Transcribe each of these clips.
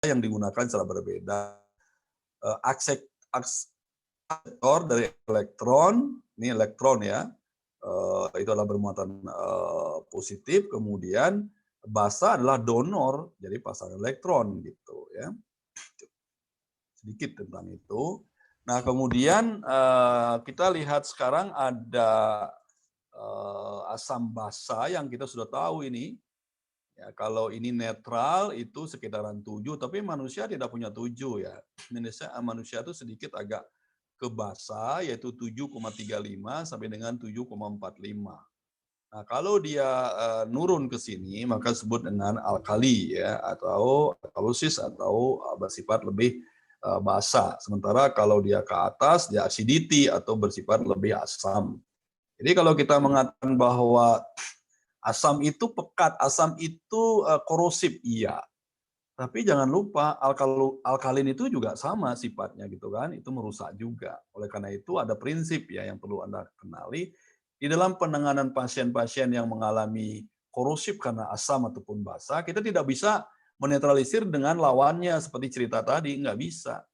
yang digunakan secara berbeda. Akseptor dari elektron, ini elektron ya, itu adalah bermuatan positif, kemudian basa adalah donor, jadi pasangan elektron gitu ya. Sedikit tentang itu. Nah, kemudian kita lihat sekarang ada asam basa yang kita sudah tahu ini. Ya, kalau ini netral itu sekitaran 7, tapi manusia tidak punya 7 ya. Manusia itu sedikit agak ke basa, yaitu 7,35 sampai dengan 7,45. Nah, kalau dia nurun ke sini, maka disebut dengan alkali ya, atau alkalosis atau bersifat lebih basa. Sementara kalau dia ke atas, dia acidity atau bersifat lebih asam. Jadi kalau kita mengatakan bahwa asam itu pekat, asam itu korosif, iya. Tapi jangan lupa alkalin itu juga sama sifatnya gitu kan, itu merusak juga. Oleh karena itu ada prinsip ya yang perlu Anda kenali di dalam penanganan pasien-pasien yang mengalami korosif karena asam ataupun basa, kita tidak bisa menetralisir dengan lawannya seperti cerita tadi, nggak bisa.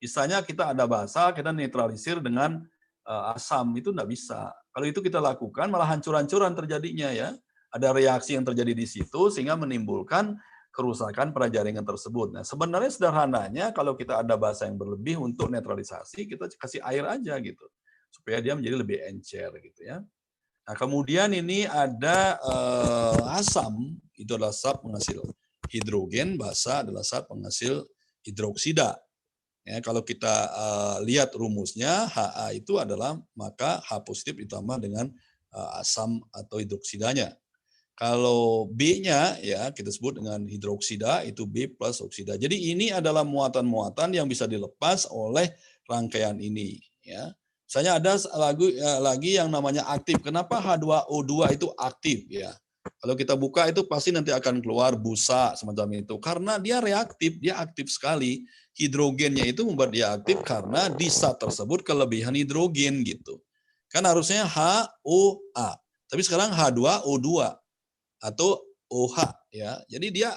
Misalnya kita ada basa, kita netralisir dengan asam, itu nggak bisa. Kalau itu kita lakukan malah hancur-hancuran terjadinya ya. Ada reaksi yang terjadi di situ sehingga menimbulkan kerusakan pada jaringan tersebut. Nah, sebenarnya sederhananya kalau kita ada basa yang berlebih untuk netralisasi, kita kasih air aja gitu. Supaya dia menjadi lebih encer gitu ya. Nah, kemudian ini ada asam, itu adalah zat penghasil hidrogen, basa adalah zat penghasil hidroksida. Ya, kalau kita lihat rumusnya, Ha itu adalah maka H positif ditambah dengan asam atau hidroksidanya. Kalau B-nya ya kita sebut dengan hidroksida, itu B plus oksida. Jadi ini adalah muatan-muatan yang bisa dilepas oleh rangkaian ini. Ya. Misalnya ada lagi yang namanya aktif. Kenapa H2O2 itu aktif? Ya. Kalau kita buka itu pasti nanti akan keluar busa semacam itu. Karena dia reaktif, dia aktif sekali. Hidrogennya itu membuat dia aktif karena di zat tersebut kelebihan hidrogen gitu. Kan harusnya HOA. Tapi sekarang H2O2 atau OH ya. Jadi dia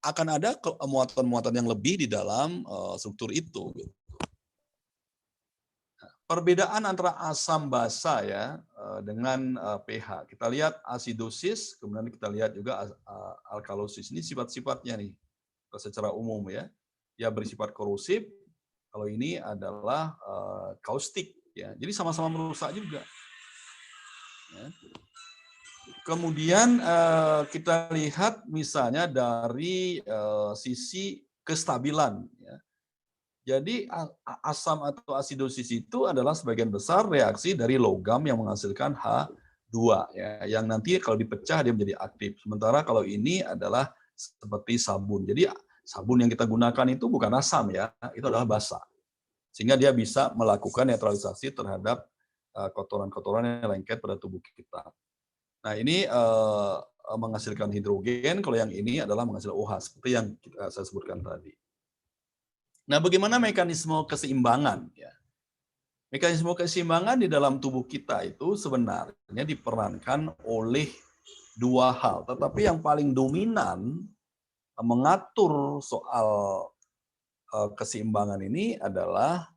akan ada muatan-muatan yang lebih di dalam struktur itu. Perbedaan antara asam basa ya dengan pH. Kita lihat asidosis, kemudian kita lihat juga alkalosis. Ini sifat-sifatnya nih secara umum ya. Dia bersifat korosif. Kalau ini adalah kaustik ya. Jadi sama-sama merusak juga. Ya. Kemudian kita lihat misalnya dari sisi kestabilan. Ya. Jadi asam atau asidosis itu adalah sebagian besar reaksi dari logam yang menghasilkan H2 ya, yang nanti kalau dipecah dia menjadi aktif. Sementara kalau ini adalah seperti sabun. Jadi sabun yang kita gunakan itu bukan asam ya, itu adalah basa. Sehingga dia bisa melakukan netralisasi terhadap kotoran-kotoran yang lengket pada tubuh kita. Nah, ini menghasilkan hidrogen, kalau yang ini adalah menghasilkan OH, seperti yang saya sebutkan tadi. Nah, bagaimana mekanisme keseimbangan? Ya. Mekanisme keseimbangan di dalam tubuh kita itu sebenarnya diperankan oleh dua hal, tetapi yang paling dominan mengatur soal keseimbangan ini adalah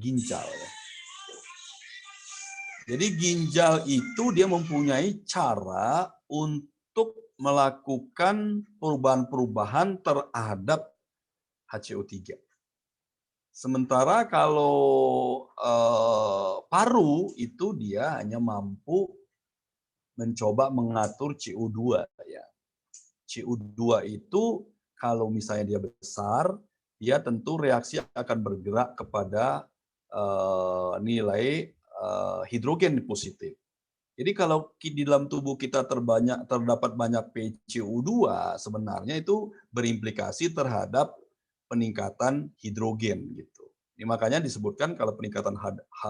ginjal. Ya. Jadi ginjal itu dia mempunyai cara untuk melakukan perubahan-perubahan terhadap HCO3. Sementara kalau paru itu dia hanya mampu mencoba mengatur CO2 ya. CO2 itu kalau misalnya dia besar, dia tentu reaksi akan bergerak kepada nilai hidrogen positif. Jadi kalau di dalam tubuh kita terdapat banyak PCO2, sebenarnya itu berimplikasi terhadap peningkatan hidrogen gitu. Ini makanya disebutkan kalau peningkatan H+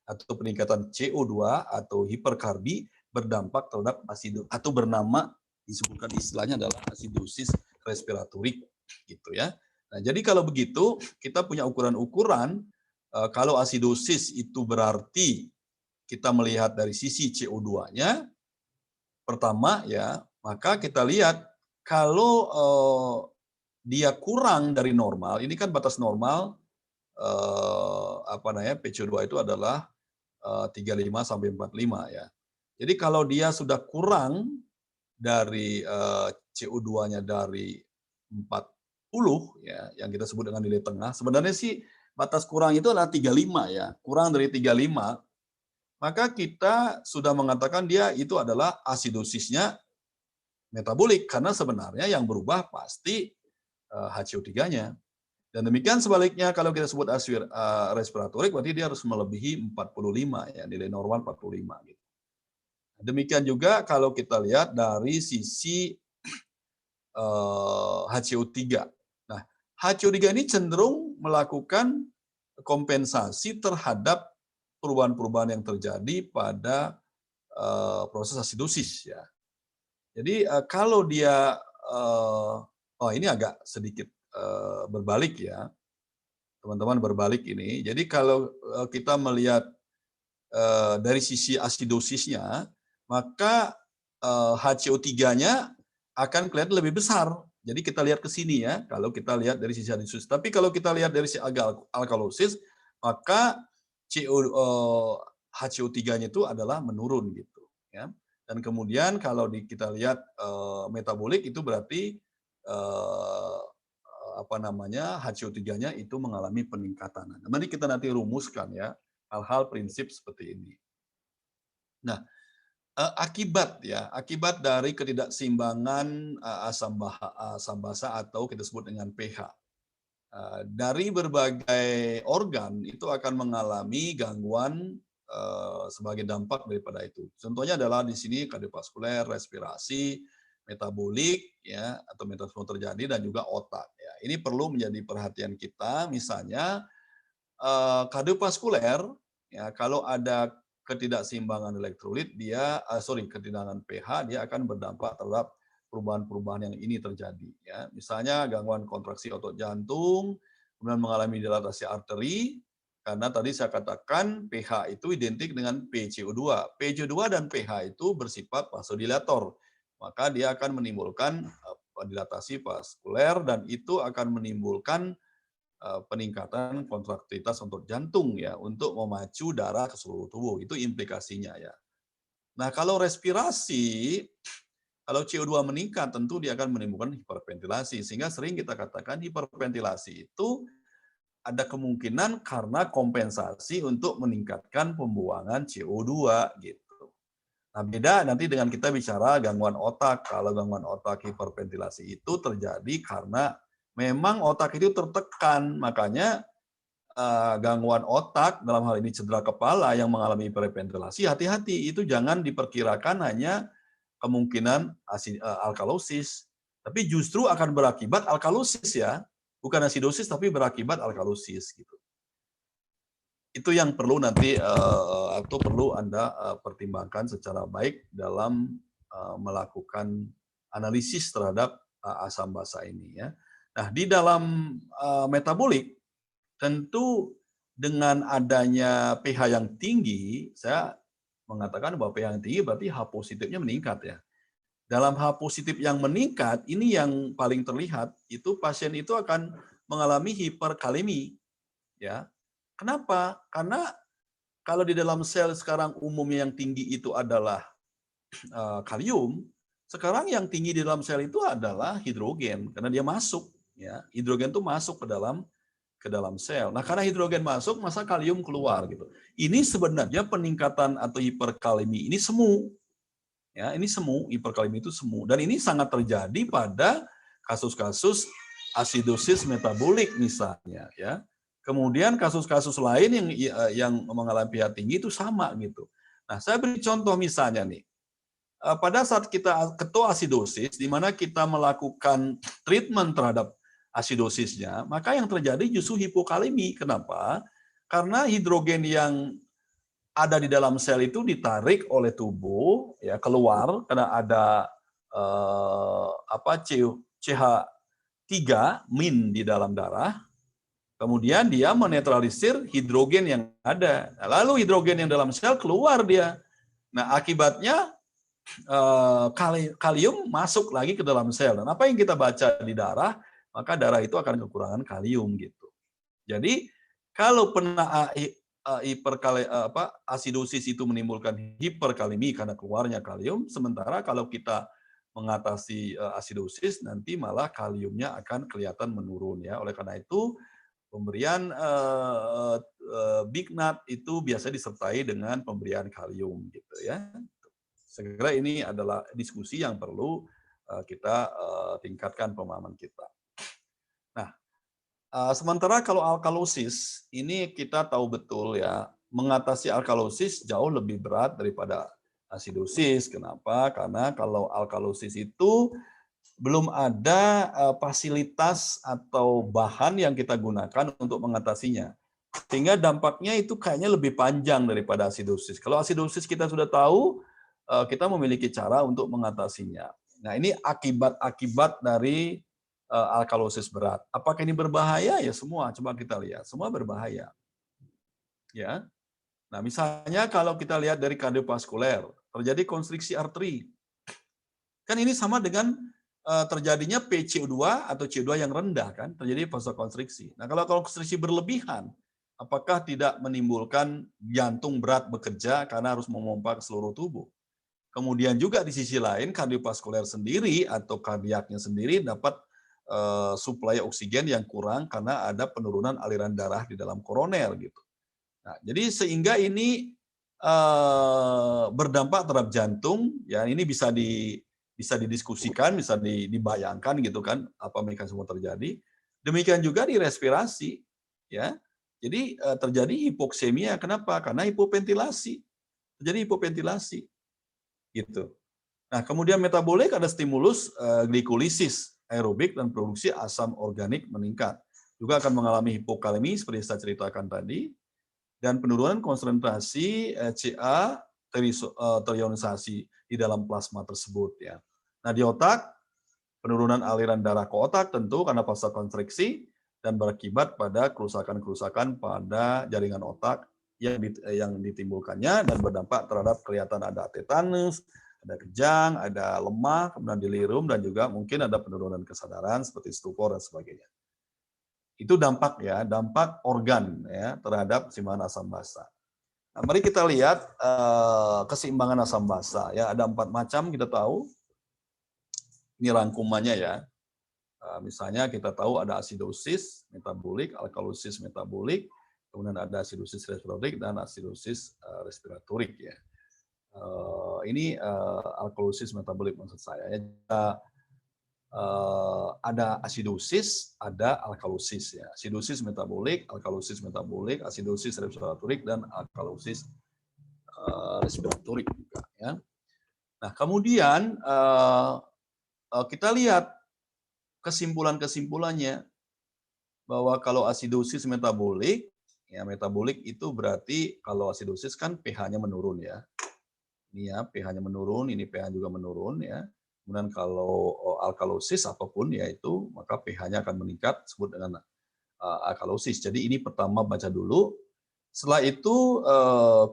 atau peningkatan CO2 atau hiperkarbi berdampak terhadap asido atau bernama disebutkan istilahnya adalah asidosis respiratorik gitu ya. Nah, jadi kalau begitu kita punya ukuran-ukuran. Kalau asidosis itu berarti kita melihat dari sisi CO2-nya, pertama ya, maka kita lihat kalau dia kurang dari normal, ini kan batas normal PCO2 itu adalah 35 sampai 45 ya. Jadi kalau dia sudah kurang dari CO2-nya dari 40 ya, yang kita sebut dengan nilai tengah, sebenarnya sih batas kurang itu adalah 35 ya. Kurang dari 35, maka kita sudah mengatakan dia itu adalah asidosisnya metabolik, karena sebenarnya yang berubah pasti HCO3-nya. Dan demikian sebaliknya kalau kita sebut respiratorik, berarti dia harus melebihi 45 ya, nilai normal 45 gitu. Demikian juga kalau kita lihat dari sisi HCO3. Nah, HCO3 ini cenderung melakukan kompensasi terhadap perubahan-perubahan yang terjadi pada proses asidosis ya. Jadi kalau dia ini agak sedikit berbalik ya, teman-teman, berbalik ini. Jadi kalau kita melihat dari sisi asidosisnya, maka HCO3-nya akan kelihatan lebih besar. Jadi kita lihat ke sini ya, kalau kita lihat dari sisi asidosis. Tapi kalau kita lihat dari sisi alkalosis, maka HCO3-nya itu adalah menurun gitu ya. Dan kemudian kalau kita lihat metabolik, itu berarti HCO3-nya itu mengalami peningkatan. Mari kita nanti rumuskan ya hal-hal prinsip seperti ini. Nah, akibat dari ketidakseimbangan asam basa atau kita sebut dengan pH dari berbagai organ itu akan mengalami gangguan sebagai dampak daripada itu. Contohnya adalah di sini kardiovaskuler, respirasi, metabolik ya, atau metabolisme terjadi, dan juga otak ya. Ini perlu menjadi perhatian kita. Misalnya kardiovaskuler ya, kalau ada ketidakseimbangan elektrolit, ketidakseimbangan pH, dia akan berdampak terhadap perubahan-perubahan yang ini terjadi ya. Misalnya gangguan kontraksi otot jantung, kemudian mengalami dilatasi arteri, karena tadi saya katakan pH itu identik dengan PCO2. PCO2 dan pH itu bersifat vasodilator. Maka dia akan menimbulkan dilatasi vaskuler, dan itu akan menimbulkan peningkatan kontraktilitas otot jantung ya, untuk memacu darah ke seluruh tubuh. Itu implikasinya ya. Nah, kalau respirasi, kalau CO2 meningkat, tentu dia akan menimbulkan hiperventilasi. Sehingga sering kita katakan hiperventilasi itu ada kemungkinan karena kompensasi untuk meningkatkan pembuangan CO2 gitu. Nah, beda nanti dengan kita bicara gangguan otak. Kalau gangguan otak hiperventilasi itu terjadi karena memang otak itu tertekan. Makanya gangguan otak, dalam hal ini cedera kepala yang mengalami hiperventilasi, hati-hati, itu jangan diperkirakan hanya kemungkinan alkalosis, tapi justru akan berakibat alkalosis ya, bukan asidosis tapi berakibat alkalosis gitu. Itu yang perlu nanti atau perlu Anda pertimbangkan secara baik dalam melakukan analisis terhadap asam basa ini ya. Nah, di dalam metabolik tentu dengan adanya pH yang tinggi, saya mengatakan bahwa pH yang tinggi berarti H positifnya meningkat ya. Dalam H positif yang meningkat, ini yang paling terlihat, itu pasien itu akan mengalami hiperkalemi ya. Kenapa? Karena kalau di dalam sel sekarang umumnya yang tinggi itu adalah kalium, sekarang yang tinggi di dalam sel itu adalah hidrogen, karena dia masuk ya. Hidrogen itu masuk ke dalam sel. Nah, karena hidrogen masuk, masa kalium keluar gitu. Ini sebenarnya peningkatan atau hiperkalemi ini semu. Ya, ini semu, hiperkalemi itu semu, dan ini sangat terjadi pada kasus-kasus asidosis metabolik misalnya ya. Kemudian kasus-kasus lain yang mengalami pH tinggi itu sama gitu. Nah, saya beri contoh misalnya nih. Pada saat kita ketoasidosis, di mana kita melakukan treatment terhadap asidosisnya, maka yang terjadi justru hipokalemi. Kenapa? Karena hidrogen yang ada di dalam sel itu ditarik oleh tubuh ya keluar, karena ada CH3 min di dalam darah. Kemudian dia menetralisir hidrogen yang ada. Nah, lalu hidrogen yang dalam sel keluar dia. Nah, akibatnya kalium masuk lagi ke dalam sel. Dan apa yang kita baca di darah, maka darah itu akan kekurangan kalium gitu. Jadi kalau asidosis itu menimbulkan hiperkalemi karena keluarnya kalium, sementara kalau kita mengatasi asidosis nanti malah kaliumnya akan kelihatan menurun ya. Oleh karena itu pemberian Big Nut itu biasanya disertai dengan pemberian kalium gitu ya. Saya kira ini adalah diskusi yang perlu kita tingkatkan pemahaman kita. Nah, sementara kalau alkalosis ini kita tahu betul ya, mengatasi alkalosis jauh lebih berat daripada asidosis. Kenapa? Karena kalau alkalosis itu belum ada fasilitas atau bahan yang kita gunakan untuk mengatasinya. Sehingga dampaknya itu kayaknya lebih panjang daripada asidosis. Kalau asidosis kita sudah tahu, kita memiliki cara untuk mengatasinya. Nah, ini akibat-akibat dari alkalosis berat. Apakah ini berbahaya? Ya semua, coba kita lihat. Semua berbahaya. Ya. Nah, misalnya kalau kita lihat dari kardiovaskuler, terjadi konstriksi arteri. Kan ini sama dengan terjadinya PCO2 atau CO2 yang rendah kan, terjadi vasokonstriksi. Nah, kalau konstriksi berlebihan, apakah tidak menimbulkan jantung berat bekerja karena harus memompa ke seluruh tubuh? Kemudian juga di sisi lain kardiovaskuler sendiri atau kardiaknya sendiri dapat suplai oksigen yang kurang karena ada penurunan aliran darah di dalam koroner gitu. Nah, jadi sehingga ini berdampak terhadap jantung, ya ini bisa didiskusikan, bisa dibayangkan gitu kan apa mekanisme terjadi. Demikian juga di respirasi, ya. Jadi terjadi hipoksemia, kenapa? Karena hipoventilasi. Terjadi hipoventilasi, gitu. Nah, kemudian metabolik ada stimulus glikolisis aerobik dan produksi asam organik meningkat. Juga akan mengalami hipokalemi seperti saya ceritakan tadi dan penurunan konsentrasi Ca terionisasi di dalam plasma tersebut ya. Nah, di otak penurunan aliran darah ke otak tentu karena vasokonstriksi dan berakibat pada kerusakan-kerusakan pada jaringan otak yang ditimbulkannya dan berdampak terhadap kelihatan ada tetanus, ada kejang, ada lemah, kemudian delirium dan juga mungkin ada penurunan kesadaran seperti stupor dan sebagainya. Itu dampak ya, dampak organ ya terhadap keseimbangan asam basa. Nah, mari kita lihat keseimbangan asam basa ya, ada 4 macam kita tahu. Ini rangkumannya ya. Misalnya kita tahu ada asidosis metabolik, alkalosis metabolik, kemudian ada asidosis respiratorik dan asidosis respiratorik ya. Ini alkalosis metabolik maksud saya ya. Ada asidosis, ada alkalosis ya. Asidosis metabolik, asidosis respiratorik dan alkalosis respiratorik juga ya. Nah, kemudian kita lihat kesimpulan-kesimpulannya bahwa kalau asidosis metabolik, ya metabolik itu berarti kalau asidosis kan pH-nya menurun ya. Ini ya pH-nya menurun, ini pH juga menurun ya. Kemudian kalau alkalosis apapun yaitu maka pH-nya akan meningkat disebut dengan alkalosis. Jadi ini pertama baca dulu. Setelah itu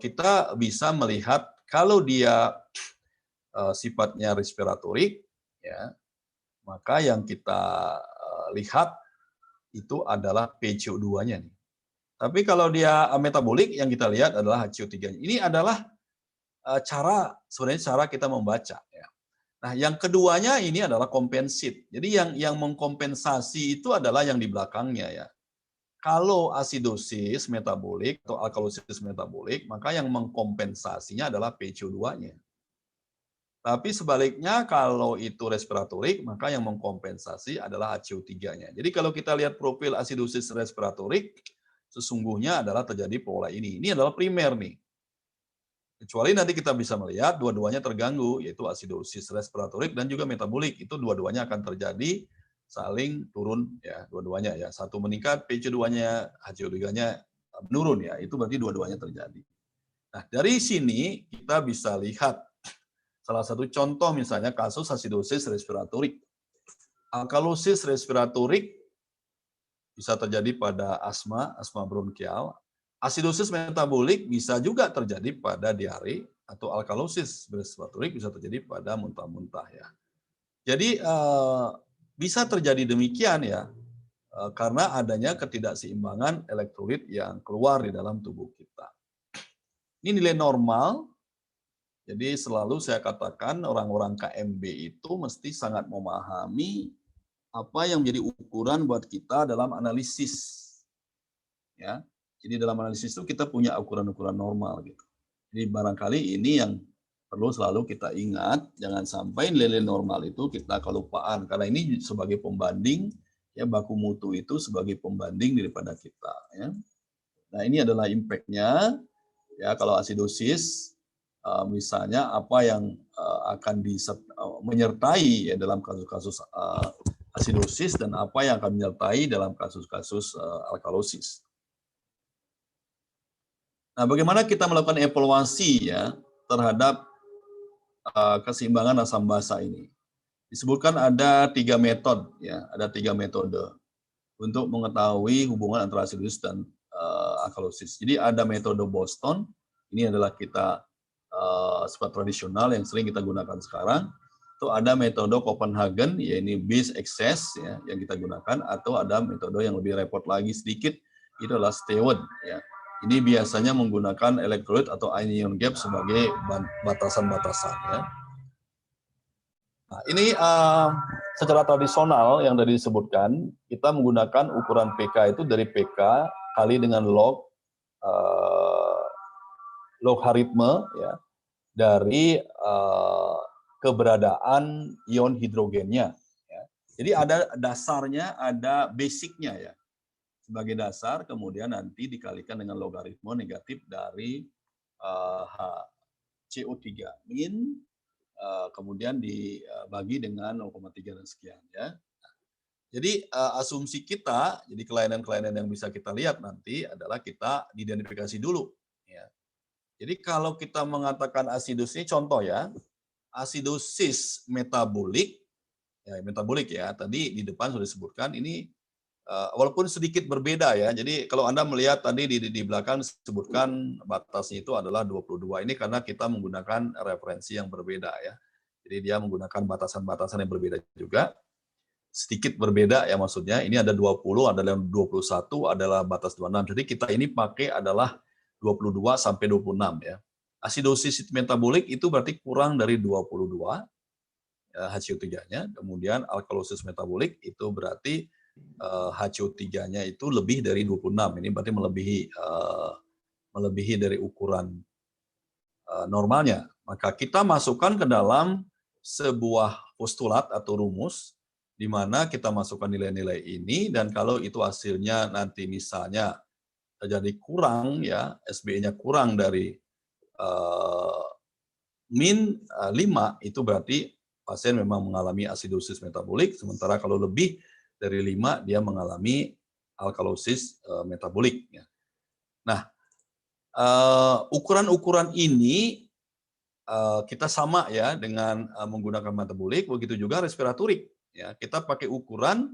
kita bisa melihat kalau dia sifatnya respiratorik ya, maka yang kita lihat itu adalah PCO2-nya nih. Tapi kalau dia metabolik yang kita lihat adalah HCO3-nya. Ini adalah sebenarnya cara kita membaca ya. Nah, yang keduanya ini adalah kompensit. Jadi yang mengkompensasi itu adalah yang di belakangnya ya. Kalau asidosis metabolik atau alkalosis metabolik, maka yang mengkompensasinya adalah PCO2-nya. Tapi sebaliknya kalau itu respiratorik, maka yang mengkompensasi adalah HCO3-nya. Jadi kalau kita lihat profil asidosis respiratorik, sesungguhnya adalah terjadi pola ini. Ini adalah primer nih. Kecuali nanti kita bisa melihat dua-duanya terganggu, yaitu asidosis respiratorik dan juga metabolik. Itu dua-duanya akan terjadi saling turun ya, dua-duanya ya. Satu meningkat, PCO2-nya, HCO3-nya menurun ya. Itu berarti dua-duanya terjadi. Nah, dari sini kita bisa lihat salah satu contoh misalnya kasus asidosis respiratorik. Alkalosis respiratorik bisa terjadi pada asma bronkial. Asidosis metabolik bisa juga terjadi pada diare atau alkalosis respiratorik bisa terjadi pada muntah-muntah ya. Jadi bisa terjadi demikian ya, karena adanya ketidakseimbangan elektrolit yang keluar di dalam tubuh kita. Ini nilai normal, jadi selalu saya katakan orang-orang KMB itu mesti sangat memahami apa yang menjadi ukuran buat kita dalam analisis. Ya, jadi dalam analisis itu kita punya ukuran-ukuran normal gitu. Jadi barangkali ini yang perlu selalu kita ingat, jangan sampai nilai normal itu kita kelupaan, karena ini sebagai pembanding, ya baku mutu itu sebagai pembanding daripada kita. Ya. Nah ini adalah impact-nya, ya kalau asidosis, misalnya apa yang akan menyertai ya, dalam kasus-kasus asidosis dan apa yang akan menyertai dalam kasus-kasus alkalosis. Nah, bagaimana kita melakukan evaluasi ya terhadap keseimbangan asam basa ini? Disebutkan ada 3 metode ya, ada 3 metode untuk mengetahui hubungan antara asidosis dan alkalosis. Jadi ada metode Boston, ini adalah kita sifat tradisional yang sering kita gunakan sekarang. Itu ada metode Copenhagen, yaitu base excess ya, yang kita gunakan, atau ada metode yang lebih repot lagi sedikit, itu adalah Stewart ya. Ini biasanya menggunakan elektrolit atau anion gap sebagai batasan-batasan ya. Nah, ini secara tradisional yang tadi disebutkan, kita menggunakan ukuran PK itu dari PK kali dengan log logaritme ya dari keberadaan ion hidrogennya. Ya. Jadi ada dasarnya, ada basicnya ya. Sebagai dasar, kemudian nanti dikalikan dengan logaritma negatif dari CO3 min, kemudian dibagi dengan 0,3 dan sekian ya. Jadi asumsi kita, jadi kelainan-kelainan yang bisa kita lihat nanti adalah kita identifikasi dulu. Ya. Jadi kalau kita mengatakan asidosis, ini contoh ya, asidosis metabolik, ya metabolik ya, tadi di depan sudah disebutkan, ini walaupun sedikit berbeda ya, jadi kalau Anda melihat tadi di belakang disebutkan batasnya itu adalah 22, ini karena kita menggunakan referensi yang berbeda ya. Jadi dia menggunakan batasan-batasan yang berbeda juga, sedikit berbeda ya maksudnya, ini ada 20, ada yang 21, adalah batas 26, jadi kita ini pakai adalah 22 sampai 26 ya. Asidosis metabolik itu berarti kurang dari 22 HCO3-nya, kemudian alkalosis metabolik itu berarti HCO3-nya itu lebih dari 26, ini berarti melebihi dari ukuran normalnya. Maka kita masukkan ke dalam sebuah postulat atau rumus, di mana kita masukkan nilai-nilai ini, dan kalau itu hasilnya nanti misalnya terjadi kurang ya, SBE-nya kurang dari min 5, itu berarti pasien memang mengalami asidosis metabolik, sementara kalau lebih dari 5 dia mengalami alkalosis metabolik. Ya. Nah, ukuran-ukuran ini kita sama ya dengan menggunakan metabolik, begitu juga respiratorik. Ya, kita pakai ukuran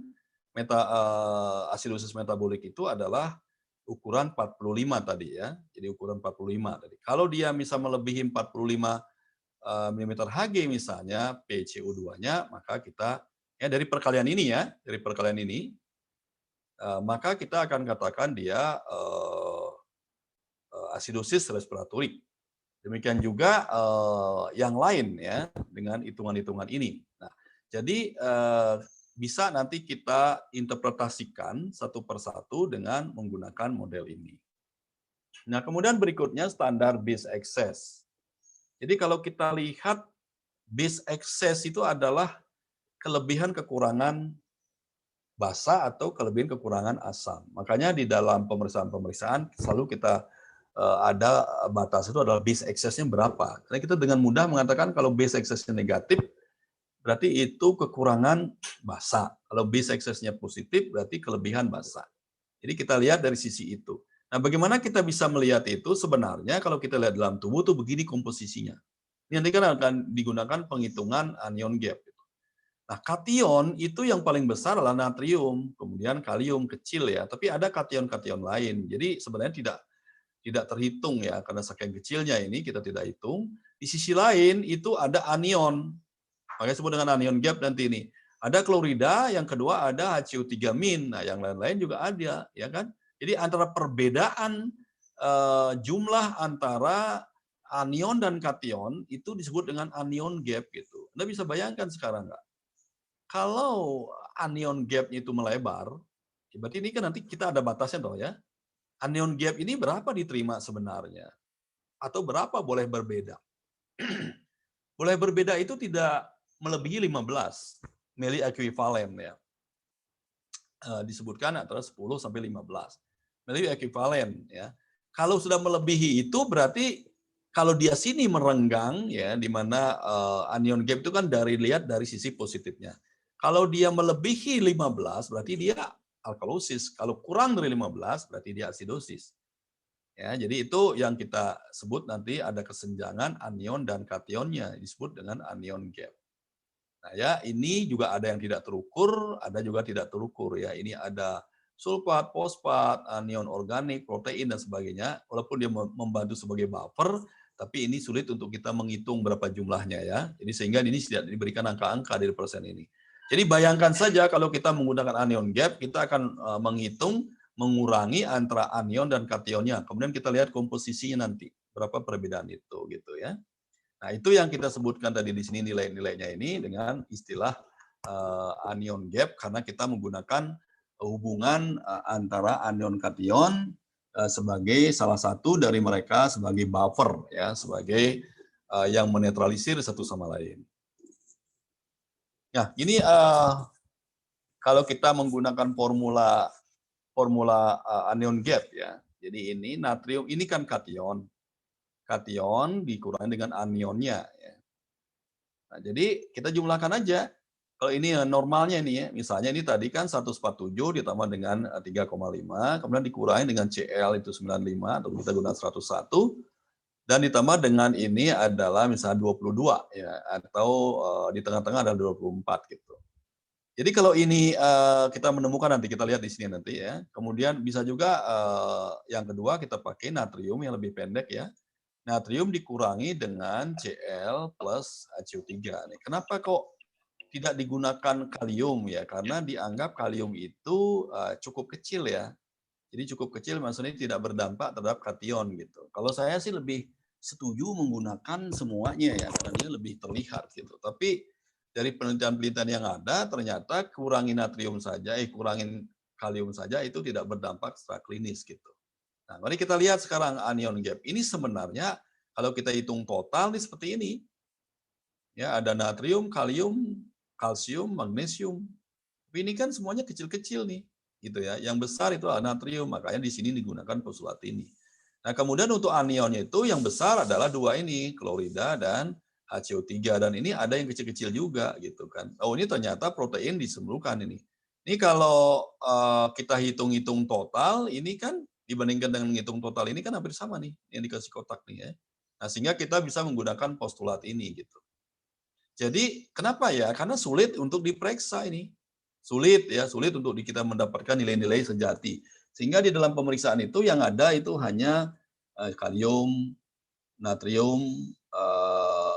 asidosis metabolik itu adalah ukuran 45 tadi ya. Jadi ukuran 45 tadi. Kalau dia bisa melebihi 45 mm Hg misalnya PCO2-nya, maka kita ya dari perkalian ini ya, dari perkalian ini maka kita akan katakan dia asidosis respiratorik. Demikian juga yang lain ya dengan hitungan-hitungan ini. Nah, jadi bisa nanti kita interpretasikan satu persatu dengan menggunakan model ini. Nah, kemudian berikutnya standar base excess. Jadi kalau kita lihat base excess itu adalah kelebihan kekurangan basa atau kelebihan kekurangan asam. Makanya di dalam pemeriksaan-pemeriksaan selalu kita ada batas itu adalah base excess-nya berapa. Karena kita dengan mudah mengatakan kalau base excess-nya negatif, berarti itu kekurangan basa. Kalau base excess-nya positif, berarti kelebihan basa. Jadi kita lihat dari sisi itu. Nah, bagaimana kita bisa melihat itu? Sebenarnya kalau kita lihat dalam tubuh tuh begini komposisinya. Ini nanti kan akan digunakan penghitungan anion gap. Nah, kation itu yang paling besar adalah natrium, kemudian kalium kecil ya. Tapi ada kation-kation lain. Jadi sebenarnya tidak terhitung ya, karena saking kecilnya ini kita tidak hitung. Di sisi lain itu ada anion, makanya disebut dengan anion gap nanti ini. Ada klorida, yang kedua ada HCO3-. Nah, yang lain-lain juga ada, ya kan? Jadi antara perbedaan jumlah antara anion dan kation itu disebut dengan anion gap gitu. Anda bisa bayangkan sekarang nggak? Kalau anion gap itu melebar, berarti ini kan nanti kita ada batasnya dong ya. Anion gap ini berapa diterima sebenarnya? Atau berapa boleh berbeda? Boleh berbeda itu tidak melebihi 15 mili ekuivalen ya. Disebutkan antara 10 sampai 15 mili ekuivalen ya. Kalau sudah melebihi itu berarti kalau dia sini merenggang ya, di mana anion gap itu kan lihat dari sisi positifnya. Kalau dia melebihi 15 berarti dia alkalosis. Kalau kurang dari 15 berarti dia asidosis. Ya, jadi itu yang kita sebut nanti ada kesenjangan anion dan kationnya disebut dengan anion gap. Nah ya, ini juga ada yang tidak terukur, ada juga tidak terukur ya. Ini ada sulfat, fosfat, anion organik, protein dan sebagainya. Walaupun dia membantu sebagai buffer, tapi ini sulit untuk kita menghitung berapa jumlahnya ya. Jadi sehingga ini tidak diberikan angka-angka dari persen ini. Jadi bayangkan saja kalau kita menggunakan anion gap, kita akan menghitung mengurangi antara anion dan kationnya. Kemudian kita lihat komposisinya nanti, berapa perbedaan itu gitu ya. Nah, itu yang kita sebutkan tadi di sini nilai-nilainya ini dengan istilah anion gap karena kita menggunakan hubungan antara anion kation sebagai salah satu dari mereka sebagai buffer ya, sebagai yang menetralisir satu sama lain. Nah, ini kalau kita menggunakan formula anion gap ya. Jadi ini natrium ini kan kation. Kation dikurangi dengan anionnya ya. Nah, jadi kita jumlahkan aja. Kalau ini normalnya nih ya, misalnya ini tadi kan 147 ditambah dengan 3,5, kemudian dikurangi dengan CL itu 95 atau kita gunakan 101 dan ditambah dengan ini adalah misalnya 22 ya atau di tengah-tengah ada 24 gitu. Jadi kalau ini kita menemukan nanti kita lihat di sini nanti ya. Kemudian bisa juga yang kedua kita pakai natrium yang lebih pendek ya. Natrium dikurangi dengan Cl plus HCO3. Nih, kenapa kok tidak digunakan kalium ya? Karena dianggap kalium itu cukup kecil ya. Jadi cukup kecil maksudnya tidak berdampak terhadap kation gitu. Kalau saya sih lebih setuju menggunakan semuanya ya, karena dia lebih terlihat gitu. Tapi dari penelitian-penelitian yang ada ternyata kurangin natrium saja, kurangin kalium saja itu tidak berdampak secara klinis gitu. Nah, mari kita lihat sekarang anion gap. Ini sebenarnya kalau kita hitung total ini seperti ini. Ya, ada natrium, kalium, kalsium, magnesium. Tapi ini kan semuanya kecil-kecil nih, gitu ya. Yang besar itu adalah natrium, makanya di sini digunakan postulat ini. Nah, kemudian untuk anionnya itu yang besar adalah dua ini, klorida dan HCO3 dan ini ada yang kecil-kecil juga gitu kan. Oh, ini ternyata protein disembulkan ini. Ini kalau kita hitung-hitung total, ini kan dibandingkan dengan menghitung total ini kan hampir sama nih yang dikasih kotak nih ya. Nah, sehingga kita bisa menggunakan postulat ini gitu. Jadi kenapa ya? Karena sulit untuk diperiksa ini. Sulit ya, sulit untuk kita mendapatkan nilai-nilai sejati. Sehingga di dalam pemeriksaan itu yang ada itu hanya kalium, natrium,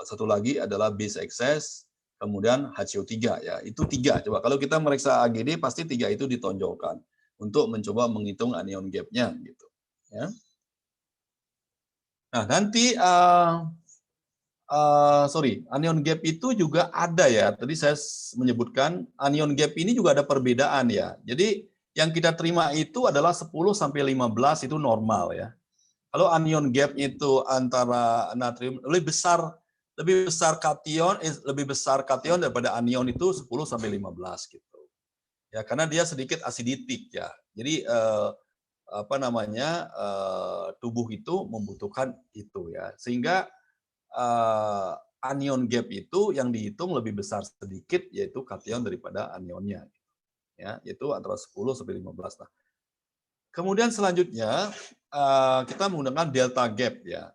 satu lagi adalah base excess, kemudian HCO3 ya. Itu 3. Coba kalau kita meriksa AGD pasti 3 itu ditonjolkan untuk mencoba menghitung anion gap-nya gitu. Ya. Nah, nanti anion gap itu juga ada ya. Tadi saya menyebutkan anion gap ini juga ada perbedaan ya. Jadi yang kita terima itu adalah 10 sampai 15 itu normal ya. Kalau anion gap itu antara natrium lebih besar kation daripada anion itu 10 sampai 15 gitu. Ya, karena dia sedikit asiditik ya. Jadi tubuh itu membutuhkan itu ya. Sehingga anion gap itu yang dihitung lebih besar sedikit yaitu kation daripada anionnya ya, yaitu antara 10 sampai 15. Nah, kemudian selanjutnya kita menggunakan delta gap ya.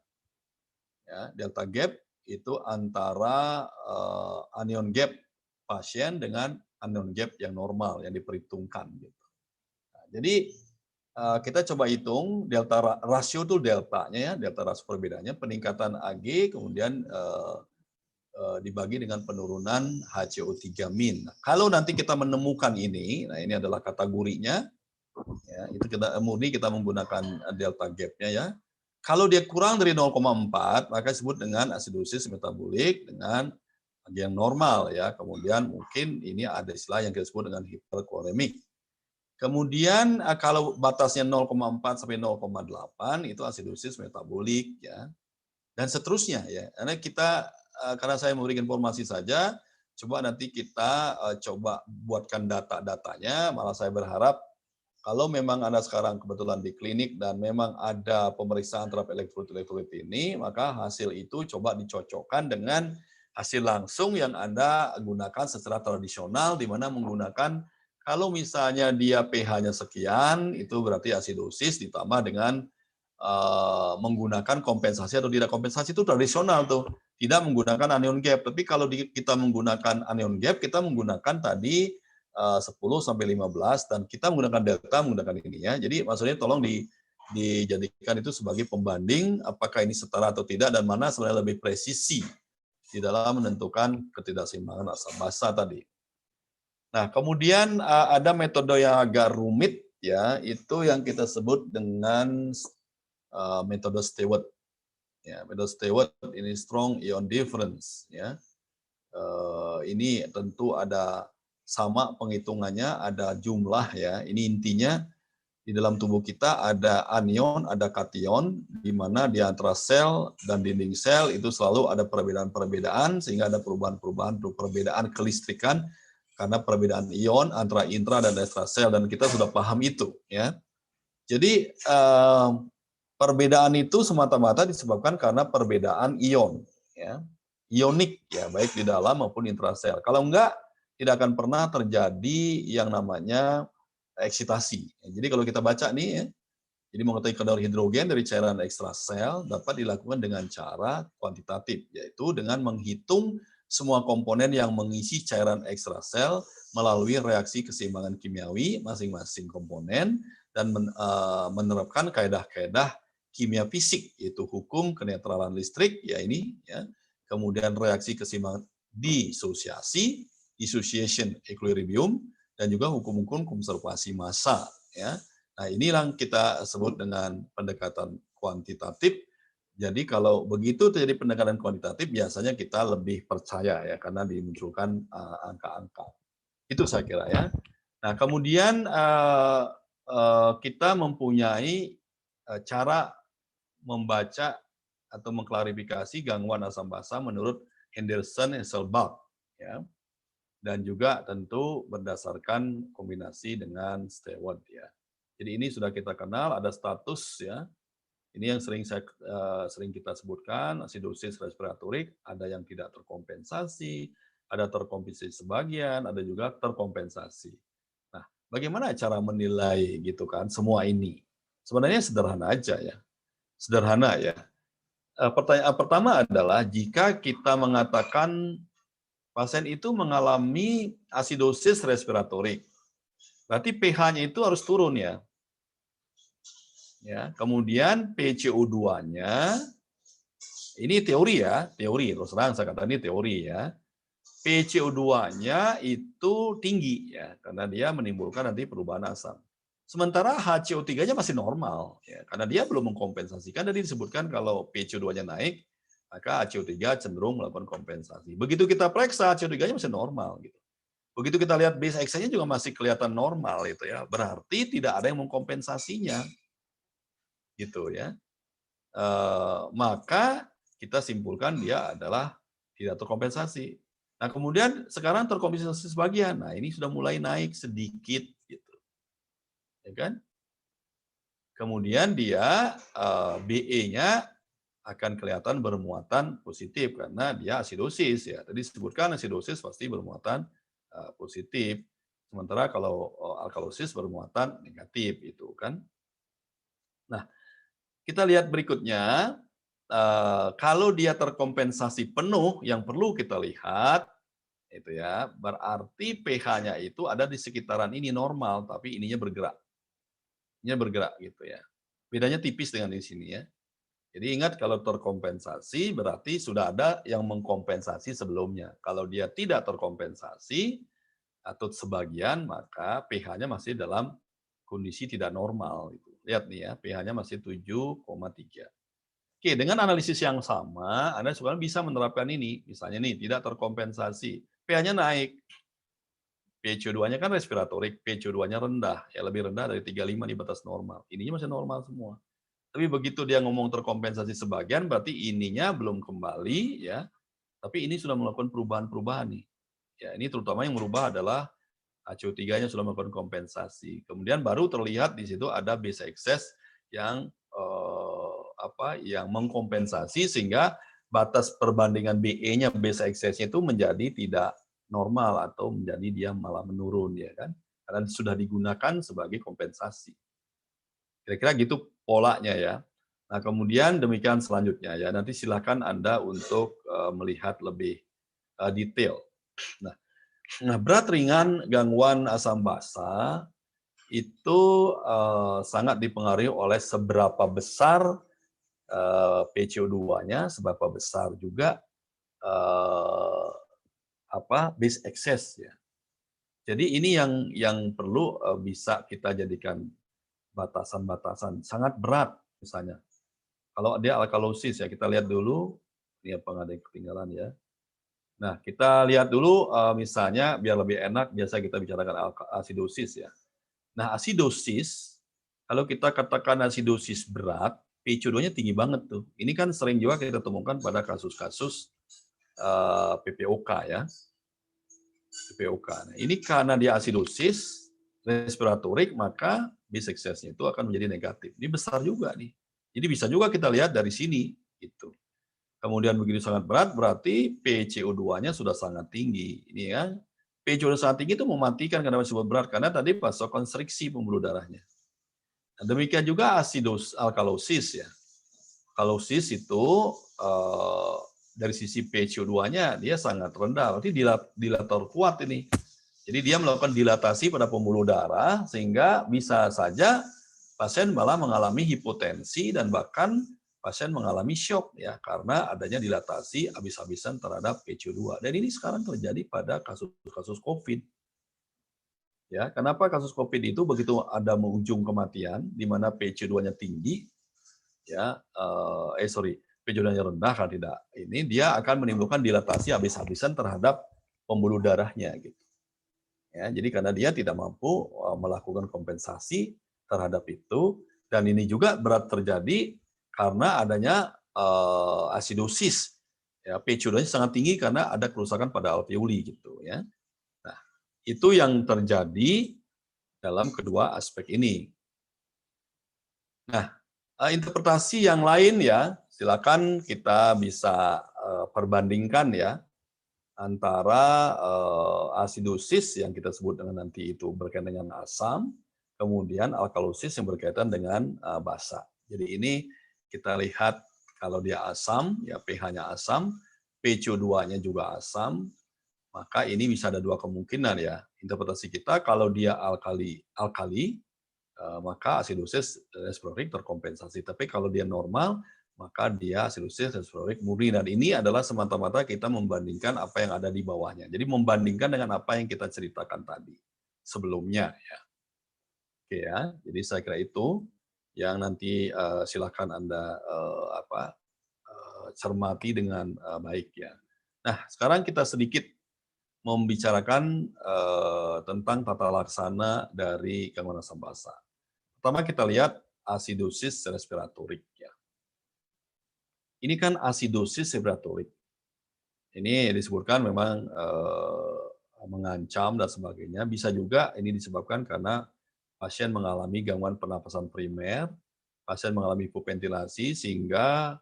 Delta gap itu antara anion gap pasien dengan anion gap yang normal yang diperhitungkan gitu. Nah, jadi kita coba hitung delta rasio itu deltanya ya, delta rasio perbedaannya peningkatan Ag kemudian dibagi dengan penurunan HCO3 min. Nah, kalau nanti kita menemukan ini, nah ini adalah kategorinya, ya, itu kita murni kita menggunakan delta gap-nya ya. Kalau dia kurang dari 0,4 maka disebut dengan asidosis metabolik dengan yang normal ya. Kemudian mungkin ini ada istilah yang kita sebut dengan hiperkolemik. Kemudian kalau batasnya 0,4 sampai 0,8 itu asidosis metabolik ya. Dan seterusnya ya. Karena saya memberikan informasi saja, coba nanti kita coba buatkan data-datanya, malah saya berharap kalau memang Anda sekarang kebetulan di klinik dan memang ada pemeriksaan terhadap elektrolit ini, maka hasil itu coba dicocokkan dengan hasil langsung yang Anda gunakan secara tradisional, di mana menggunakan kalau misalnya dia pH-nya sekian, itu berarti asidosis ditambah dengan menggunakan kompensasi atau tidak kompensasi itu tradisional tuh, tidak menggunakan anion gap. Tapi kalau kita menggunakan anion gap, kita menggunakan tadi 10 sampai 15 dan kita menggunakan delta menggunakan ini ya. Jadi maksudnya tolong dijadikan itu sebagai pembanding apakah ini setara atau tidak dan mana sebenarnya lebih presisi di dalam menentukan ketidakseimbangan asam basa tadi. Nah, kemudian ada metode yang agak rumit ya, itu yang kita sebut dengan metode Stewart. Ya, metode Stewart ini strong ion difference ya. Ini tentu ada sama penghitungannya, ada jumlah ya. Ini intinya di dalam tubuh kita ada anion, ada kation, di mana di antara sel dan dinding sel itu selalu ada perbedaan-perbedaan sehingga ada perbedaan kelistrikan karena perbedaan ion antara intra dan ekstrasel dan kita sudah paham itu ya. Jadi perbedaan itu semata-mata disebabkan karena perbedaan ion, ya, ionik, ya, baik di dalam maupun intrasel. Kalau enggak, tidak akan pernah terjadi yang namanya eksitasi. Jadi kalau kita baca nih, ya, jadi mengetahui kadar hidrogen dari cairan ekstrasel dapat dilakukan dengan cara kuantitatif, yaitu dengan menghitung semua komponen yang mengisi cairan ekstrasel melalui reaksi keseimbangan kimiawi masing-masing komponen dan menerapkan kaedah-kaedah kimia fisik, yaitu hukum kenetralan listrik, ya ini, ya. Kemudian reaksi keseimbangan disosiasi, dissociation equilibrium, dan juga hukum-hukum konservasi massa. Ya. Nah, ini yang kita sebut dengan pendekatan kuantitatif. Jadi kalau begitu terjadi pendekatan kuantitatif, biasanya kita lebih percaya ya, karena dimunculkan angka-angka. Itu saya kira ya. Nah, kemudian kita mempunyai cara membaca atau mengklarifikasi gangguan asam basa menurut Henderson-Hasselbalch ya. Dan juga tentu berdasarkan kombinasi dengan Stewart ya. Jadi ini sudah kita kenal, ada status ya. Ini yang sering kita sebutkan, asidosis respiratorik, ada yang tidak terkompensasi, ada terkompensasi sebagian, ada juga terkompensasi. Nah, bagaimana cara menilai gitu kan semua ini? Sebenarnya sederhana aja ya. Sederhana ya. Pertanyaan pertama adalah jika kita mengatakan pasien itu mengalami asidosis respiratorik, berarti pH-nya itu harus turun ya. Ya, kemudian PCO2-nya ini teori ya, teori terus terang saya katakan ini teori ya. PCO2-nya itu tinggi ya, karena dia menimbulkan nanti perubahan asam. Sementara HCO3-nya masih normal ya, karena dia belum mengkompensasikan. Tadi disebutkan kalau PCO2-nya naik, maka HCO3 cenderung melakukan kompensasi. Begitu kita periksa HCO3-nya masih normal gitu. Begitu kita lihat base X-nya juga masih kelihatan normal itu ya. Berarti tidak ada yang mengkompensasinya. Gitu ya. Maka kita simpulkan dia adalah tidak terkompensasi. Nah, kemudian sekarang terkompensasi sebagian. Nah, ini sudah mulai naik sedikit gitu. Ya kan? Kemudian dia BE-nya akan kelihatan bermuatan positif karena dia asidosis ya. Tadi disebutkan asidosis pasti bermuatan positif. Sementara kalau alkalosis bermuatan negatif itu kan. Nah, kita lihat berikutnya. Kalau dia terkompensasi penuh, yang perlu kita lihat itu ya, berarti pH-nya itu ada di sekitaran ini normal, tapi ininya bergerak. Ininya bergerak gitu ya. Bedanya tipis dengan di sini ya. Jadi ingat kalau terkompensasi berarti sudah ada yang mengkompensasi sebelumnya. Kalau dia tidak terkompensasi atau sebagian, maka pH-nya masih dalam kondisi tidak normal. Gitu. Lihat nih ya, pH-nya masih 7,3. Oke, dengan analisis yang sama, Anda sebenarnya bisa menerapkan ini. Misalnya nih, tidak terkompensasi, pH-nya naik. PCO2-nya kan respiratorik, PCO2-nya rendah, ya lebih rendah dari 35 di batas normal. Ininya masih normal semua. Tapi begitu dia ngomong terkompensasi sebagian, berarti ininya belum kembali, ya. Tapi ini sudah melakukan perubahan-perubahan nih. Ya, ini terutama yang merubah adalah HCO3-nya sudah melakukan kompensasi. Kemudian baru terlihat di situ ada base excess yang yang mengkompensasi sehingga batas perbandingan BE-nya base excess-nya itu menjadi tidak normal atau menjadi dia malah menurun ya kan. Karena sudah digunakan sebagai kompensasi. Kira-kira gitu polanya ya. Nah, kemudian demikian selanjutnya ya. Nanti silakan Anda untuk melihat lebih detail. Nah, berat ringan gangguan asam basa itu sangat dipengaruhi oleh seberapa besar PCO2-nya, seberapa besar juga base excess ya. Jadi ini yang perlu bisa kita jadikan batasan-batasan. Sangat berat misalnya. Kalau dia alkalosis ya, kita lihat dulu. Ini apa nggak ada yang ketinggalan ya. Nah, kita lihat dulu misalnya biar lebih enak, biasa kita bicarakan asidosis ya. Nah, asidosis, kalau kita katakan asidosis berat, PCO2-nya tinggi banget tuh. Ini kan sering juga kita temukan pada kasus-kasus PPOK ya. PPOK. Nah, ini karena dia asidosis respiratorik, maka base excess-nya itu akan menjadi negatif. Ini besar juga nih. Jadi bisa juga kita lihat dari sini gitu. Kemudian begitu sangat berat, berarti PCO2-nya sudah sangat tinggi. Ini ya, PCO2 sangat tinggi itu mematikan karena masih berat, karena tadi vasokonstriksi pembuluh darahnya. Nah, demikian juga alkalosis ya. Alkalosis itu dari sisi PCO2-nya dia sangat rendah, berarti dilator kuat ini. Jadi dia melakukan dilatasi pada pembuluh darah, sehingga bisa saja pasien malah mengalami hipotensi dan bahkan pasien mengalami shock ya karena adanya dilatasi habis-habisan terhadap PCO2. Dan ini sekarang terjadi pada kasus-kasus COVID. Ya, kenapa kasus COVID itu begitu ada ujung kematian di mana PCO2-nya tinggi, ya, PCO2-nya rendah kan tidak. Ini dia akan menimbulkan dilatasi habis-habisan terhadap pembuluh darahnya gitu. Ya, jadi karena dia tidak mampu melakukan kompensasi terhadap itu, dan ini juga berat terjadi karena adanya asidosis. Ya, PCO2-nya sangat tinggi karena ada kerusakan pada alveoli gitu ya. Nah, itu yang terjadi dalam kedua aspek ini. Nah, interpretasi yang lain ya, silakan kita bisa perbandingkan ya antara asidosis yang kita sebut dengan nanti itu berkaitan dengan asam, kemudian alkalosis yang berkaitan dengan basa. Jadi ini kita lihat kalau dia asam, ya pH-nya asam, PCO2-nya juga asam, maka ini bisa ada dua kemungkinan ya. Interpretasi kita kalau dia alkali, maka asidosis respiratorik terkompensasi. Tapi kalau dia normal, maka dia asidosis respiratorik murni. Dan ini adalah semata-mata kita membandingkan apa yang ada di bawahnya. Jadi membandingkan dengan apa yang kita ceritakan tadi sebelumnya ya. Oke ya. Jadi saya kira itu yang nanti silakan Anda cermati dengan baik ya. Nah, sekarang kita sedikit membicarakan tentang tata laksana dari gangguan asam basa. Pertama kita lihat asidosis respiratorik ya. Ini kan asidosis respiratorik. Ini disebutkan memang mengancam dan sebagainya. Bisa juga ini disebabkan karena pasien mengalami gangguan pernapasan primer, pasien mengalami hipoventilasi sehingga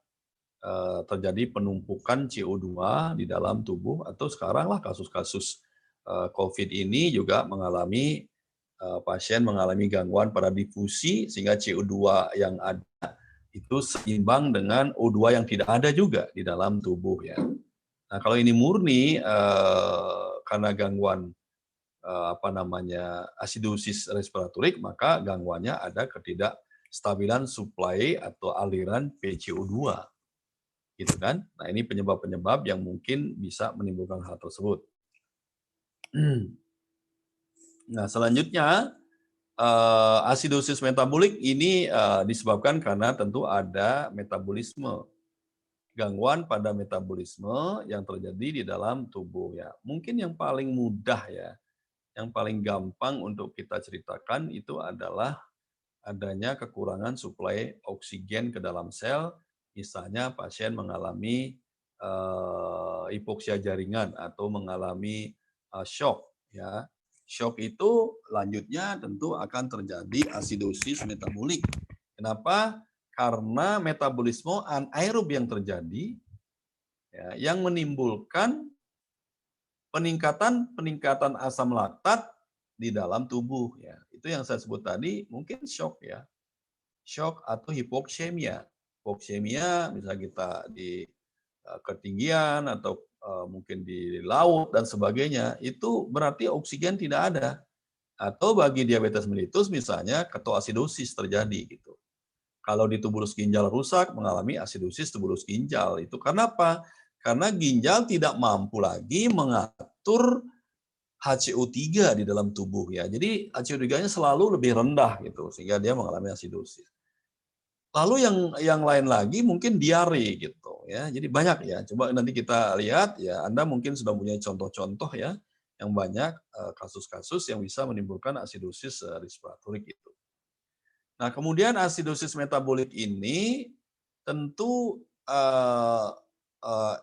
terjadi penumpukan CO2 di dalam tubuh, atau sekarang lah kasus-kasus COVID ini juga mengalami pasien mengalami gangguan pada difusi sehingga CO2 yang ada itu seimbang dengan O2 yang tidak ada juga di dalam tubuh ya. Nah, kalau ini murni karena gangguan asidosis respiratorik, maka gangguannya ada stabilan suplai atau aliran PCO2, gitu kan? Nah, ini penyebab-penyebab yang mungkin bisa menimbulkan hal tersebut. Nah, selanjutnya asidosis metabolik ini disebabkan karena tentu ada metabolisme, gangguan pada metabolisme yang terjadi di dalam tubuh ya. Mungkin yang paling mudah ya, yang paling gampang untuk kita ceritakan itu adalah adanya kekurangan suplai oksigen ke dalam sel, misalnya pasien mengalami hipoksia jaringan atau mengalami shock ya. Shock itu lanjutnya tentu akan terjadi asidosis metabolik. Kenapa? Karena metabolisme anaerob yang terjadi ya, yang menimbulkan peningkatan asam laktat di dalam tubuh ya. Itu yang saya sebut tadi mungkin shock ya. Shock atau hipoksemia. Hipoksemia misalnya kita di ketinggian atau mungkin di laut dan sebagainya, itu berarti oksigen tidak ada. Atau bagi diabetes mellitus misalnya ketoasidosis terjadi gitu. Kalau di tubulus ginjal rusak mengalami asidosis tubulus ginjal. Itu karena apa? Karena ginjal tidak mampu lagi mengatur HCO3 di dalam tubuh ya. Jadi HCO3-nya selalu lebih rendah gitu sehingga dia mengalami asidosis. Lalu yang lain lagi mungkin diare gitu ya. Jadi banyak ya. Coba nanti kita lihat ya, Anda mungkin sudah punya contoh-contoh ya yang banyak kasus-kasus yang bisa menimbulkan asidosis respiratorik itu. Nah, kemudian asidosis metabolik ini tentu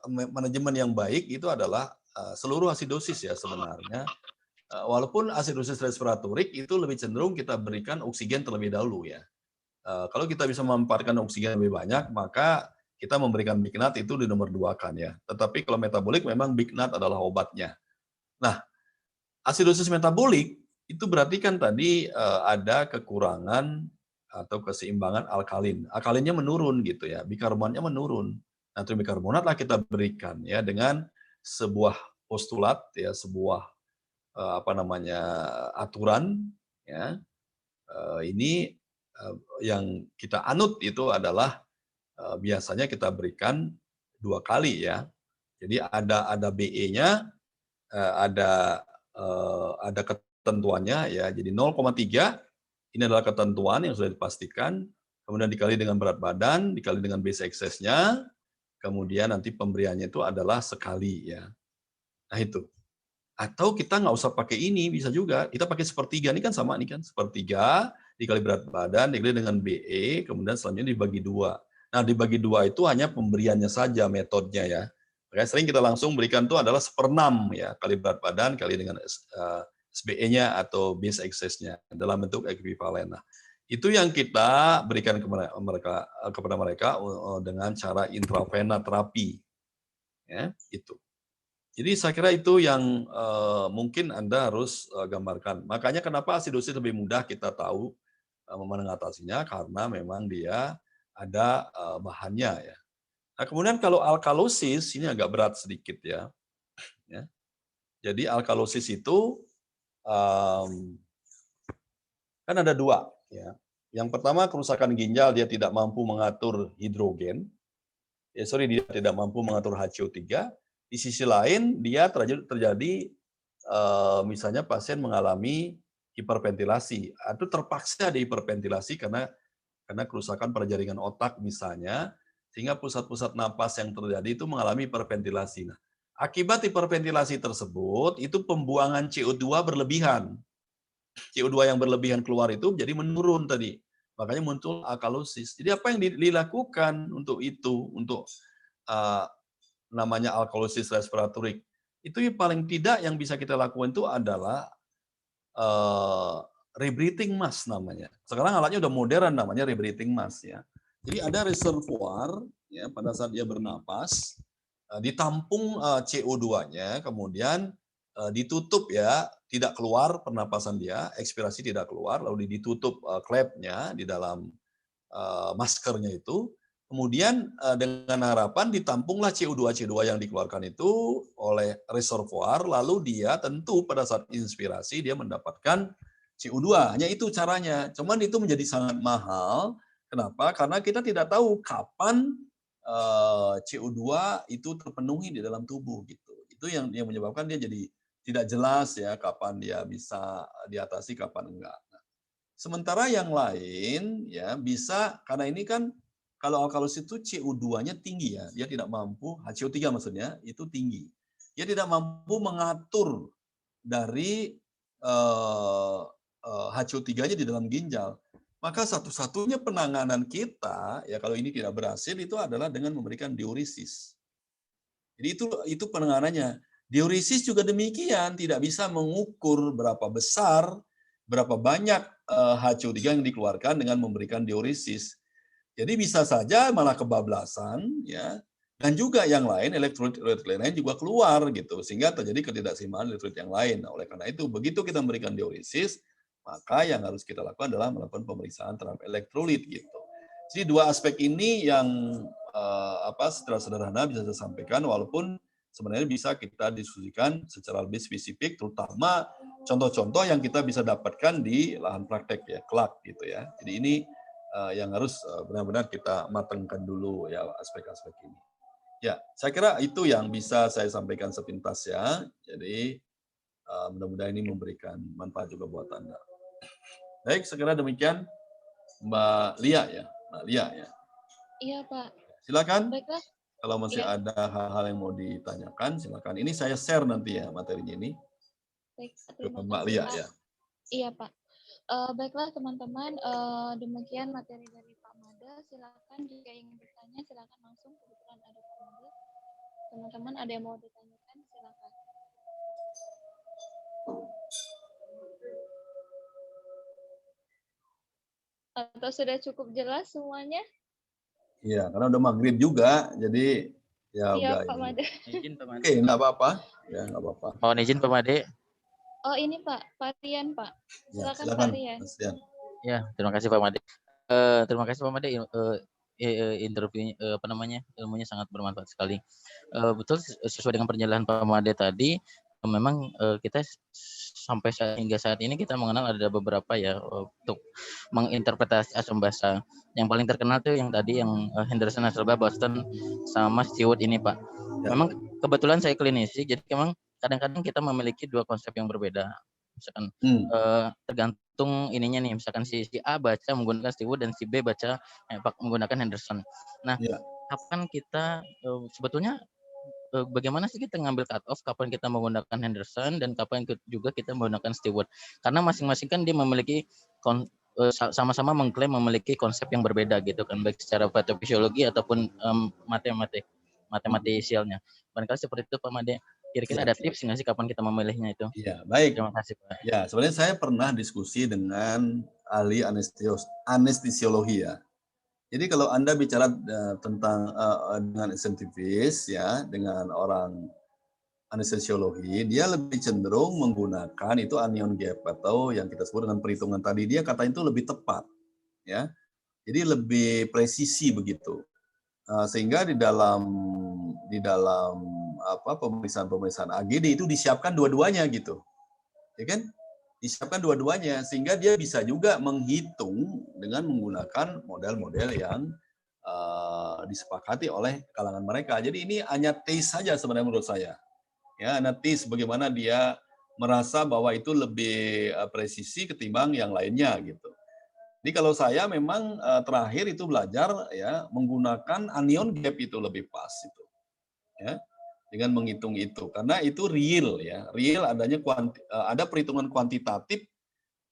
manajemen yang baik itu adalah seluruh asidosis ya sebenarnya. Walaupun asidosis respiratorik itu lebih cenderung kita berikan oksigen terlebih dahulu ya. Kalau kita bisa memanfaatkan oksigen lebih banyak, maka kita memberikan Bignat itu di nomor 2 kan ya. Tetapi kalau metabolik memang Bignat adalah obatnya. Nah, asidosis metabolik itu berarti kan tadi ada kekurangan atau keseimbangan alkalin. Alkalinnya menurun gitu ya, bikarbonatnya menurun. Natrium bikarbonat lah kita berikan ya dengan sebuah postulat ya, sebuah aturan ya. Ini yang kita anut itu adalah biasanya kita berikan 2 kali ya. Jadi ada BE-nya, ada ketentuannya ya. Jadi 0,3 ini adalah ketentuan yang sudah dipastikan, kemudian dikali dengan berat badan, dikali dengan base excess-nya, kemudian nanti pemberiannya itu adalah sekali ya. Nah itu. Atau kita nggak usah pakai ini, bisa juga. Kita pakai sepertiga, ini kan sama nih kan, sepertiga dikali berat badan, dikali dengan BE, kemudian selanjutnya dibagi 2. Nah, dibagi 2 itu hanya pemberiannya saja metodenya ya. Makanya sering kita langsung berikan itu adalah 1/6 ya, kali berat badan, kali dengan SBE-nya atau base excess-nya dalam bentuk ekuivalen. Nah, itu yang kita berikan kepada mereka dengan cara intravena terapi. Ya, itu. Jadi saya kira itu yang mungkin Anda harus gambarkan. Makanya kenapa asidosis lebih mudah kita tahu mengatasinya karena memang dia ada bahannya ya. Nah, kemudian kalau alkalosis ini agak berat sedikit ya. Jadi alkalosis itu kan ada 2 ya. Yang pertama kerusakan ginjal dia tidak mampu mengatur hidrogen. Dia tidak mampu mengatur HCO3. Di sisi lain dia terjadi misalnya pasien mengalami hiperventilasi atau terpaksa dihiperventilasi karena kerusakan pada jaringan otak misalnya, sehingga pusat-pusat napas yang terjadi itu mengalami hiperventilasi. Nah, akibat hiperventilasi tersebut itu pembuangan CO2 berlebihan. CO2 yang berlebihan keluar itu jadi menurun tadi. Makanya muncul alkalosis. Jadi apa yang dilakukan untuk itu, untuk namanya alkalosis respiratorik, itu paling tidak yang bisa kita lakukan itu adalah rebreathing mask namanya. Sekarang alatnya udah modern namanya rebreathing mask ya. Jadi ada reservoir ya pada saat dia bernapas, ditampung CO2-nya, kemudian ditutup ya, tidak keluar pernapasan dia, ekspirasi tidak keluar, lalu ditutup klepnya di dalam maskernya itu. Kemudian dengan harapan ditampunglah CO2 yang dikeluarkan itu oleh reservoir, lalu dia tentu pada saat inspirasi dia mendapatkan CO2, hanya itu caranya. Cuman itu menjadi sangat mahal. Kenapa? Karena kita tidak tahu kapan CO2 itu terpenuhi di dalam tubuh gitu. Itu yang menyebabkan dia jadi tidak jelas ya kapan dia bisa diatasi, kapan enggak. Nah, sementara yang lain ya bisa karena ini kan kalau alkalosis itu CO2-nya tinggi ya, dia tidak mampu, CO3 maksudnya itu tinggi. Dia tidak mampu mengatur dari HCO3-nya di dalam ginjal. Maka satu-satunya penanganan kita ya kalau ini tidak berhasil itu adalah dengan memberikan diuresis. Jadi itu penanganannya. Diuresis juga demikian, tidak bisa mengukur berapa besar, berapa banyak HCO3 yang dikeluarkan dengan memberikan diuresis. Jadi bisa saja malah kebablasan ya. Dan juga yang lain elektrolit lain juga keluar gitu sehingga terjadi ketidakseimbangan elektrolit yang lain. Nah, oleh karena itu begitu kita memberikan diuresis, maka yang harus kita lakukan adalah melakukan pemeriksaan terhadap elektrolit gitu. Jadi dua aspek ini yang secara sederhana bisa saya sampaikan walaupun sebenarnya bisa kita diskusikan secara lebih spesifik terutama contoh-contoh yang kita bisa dapatkan di lahan praktek ya, kelak gitu ya. Jadi ini yang harus benar-benar kita matangkan dulu ya aspek-aspek ini. Ya, saya kira itu yang bisa saya sampaikan sepintas ya. Jadi mudah-mudahan ini memberikan manfaat juga buat Anda. Baik, sekira demikian Mbak Lia ya. Mbak Lia ya. Iya, Pak. Silakan. Baiklah. Kalau masih Ya. ada hal-hal yang mau ditanyakan, silakan. Ini saya share nanti ya materinya ini. Baik, Ke terima Mbak kasih, Lia Pak. ya. Iya, Pak. Baiklah, teman-teman. Demikian materi dari Pak Made. Silakan jika ingin bertanya, silakan langsung. Kebetulan ada Pak Made. Teman-teman ada yang mau ditanyakan, silakan. Atau sudah cukup jelas semuanya? Iya, karena udah maghrib juga, jadi ya Iya, udah Pak ini. Made. Izin Pak Made. Oke, nggak apa-apa. Ya, nggak apa-apa. Mohon izin Pak Made. Oh, ini Pak Rian, Pak. Ya, Silakan, silakan, Pak Rian. Mas Rian. Ya, terima kasih Pak Made. Terima kasih Pak Made. Interviewnya ilmunya sangat bermanfaat sekali. Betul sesuai dengan perjalanan Pak Made tadi, memang kita sampai hingga saat ini kita mengenal ada beberapa ya untuk menginterpretasi asam basa. Yang paling terkenal tuh yang tadi yang Henderson, Hasselbalch, Boston sama Stewart ini Pak. Ya. Memang kebetulan saya klinisi, jadi memang kadang-kadang kita memiliki dua konsep yang berbeda. Misalkan tergantung ininya nih, misalkan si A baca menggunakan Stewart dan si B baca menggunakan Henderson. Nah, kapan kita sebetulnya bagaimana sih kita ngambil cut off kapan kita menggunakan Henderson dan kapan juga kita menggunakan Stewart? Karena masing-masing kan dia memiliki sama-sama mengklaim memiliki konsep yang berbeda gitu kan, baik secara patofisiologi ataupun matematisialnya. Barangkali seperti itu Pak Made. Kira-kira ada tips nggak sih kapan kita memilihnya itu? Iya, baik. Terima kasih Pak. Ya, sebenarnya saya pernah diskusi dengan ahli anestesiologi ya. Jadi kalau Anda bicara tentang dengan insentifis ya, dengan orang anestesiologi, dia lebih cenderung menggunakan itu anion gap atau yang kita sebut dengan perhitungan tadi. Dia kata itu lebih tepat, ya. Jadi lebih presisi begitu. Sehingga di dalam pemeriksaan AGD itu disiapkan dua-duanya gitu, ya kan? Disiapkan dua-duanya sehingga dia bisa juga menghitung dengan menggunakan model-model yang disepakati oleh kalangan mereka. Jadi ini hanya taste saja sebenarnya menurut saya. Ya, hanya taste bagaimana dia merasa bahwa itu lebih presisi ketimbang yang lainnya gitu. Jadi kalau saya memang terakhir itu belajar ya menggunakan anion gap itu lebih pas itu. Ya. Dengan menghitung itu karena itu real ya. Real adanya ada perhitungan kuantitatif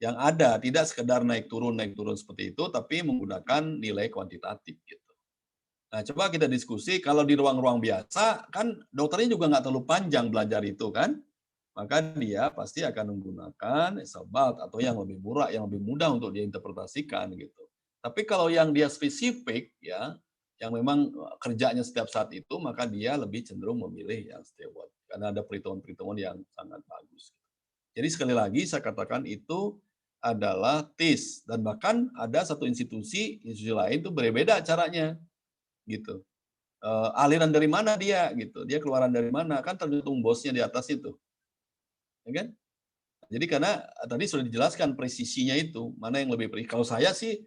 yang ada, tidak sekedar naik turun seperti itu tapi menggunakan nilai kuantitatif gitu. Nah, coba kita diskusi kalau di ruang-ruang biasa kan dokternya juga nggak terlalu panjang belajar itu kan. Maka dia pasti akan menggunakan Hasselbalch atau yang lebih murah, yang lebih mudah untuk diinterpretasikan gitu. Tapi kalau yang dia spesifik ya, yang memang kerjanya setiap saat itu, maka dia lebih cenderung memilih yang Stewart karena ada perhitungan-perhitungan yang sangat bagus. Jadi sekali lagi saya katakan itu adalah TIS dan bahkan ada satu institusi lain itu berbeda caranya gitu. Aliran dari mana dia gitu, dia keluaran dari mana kan tergantung bosnya di atas itu. Ya kan? Jadi karena tadi sudah dijelaskan presisinya itu, mana yang lebih presis. Kalau saya sih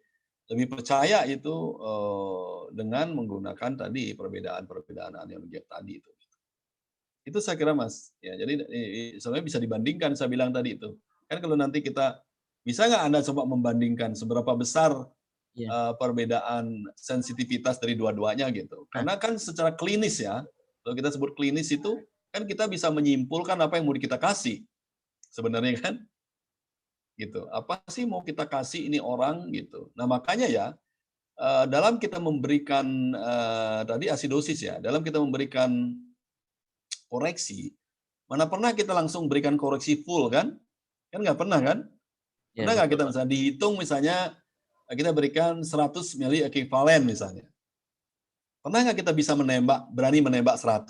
lebih percaya itu dengan menggunakan tadi perbedaan analogi tadi itu. Itu saya kira Mas. Ya, jadi sebenarnya bisa dibandingkan saya bilang tadi itu. Kan kalau nanti kita bisa nggak Anda coba membandingkan seberapa besar Iya. Perbedaan sensitivitas dari dua-duanya gitu. Karena kan secara klinis ya, kalau kita sebut klinis itu kan kita bisa menyimpulkan apa yang mau kita kasih sebenarnya kan gitu. Apa sih mau kita kasih ini orang gitu. Nah makanya ya dalam kita memberikan tadi asidosis ya, dalam kita memberikan koreksi, mana pernah kita langsung berikan koreksi full kan? Kan nggak pernah kan? Ya, Pernah nggak betul, kita Pak. misalnya dihitung misalnya kita berikan 100 mili ekivalen misalnya. Pernah nggak kita bisa berani menembak 100?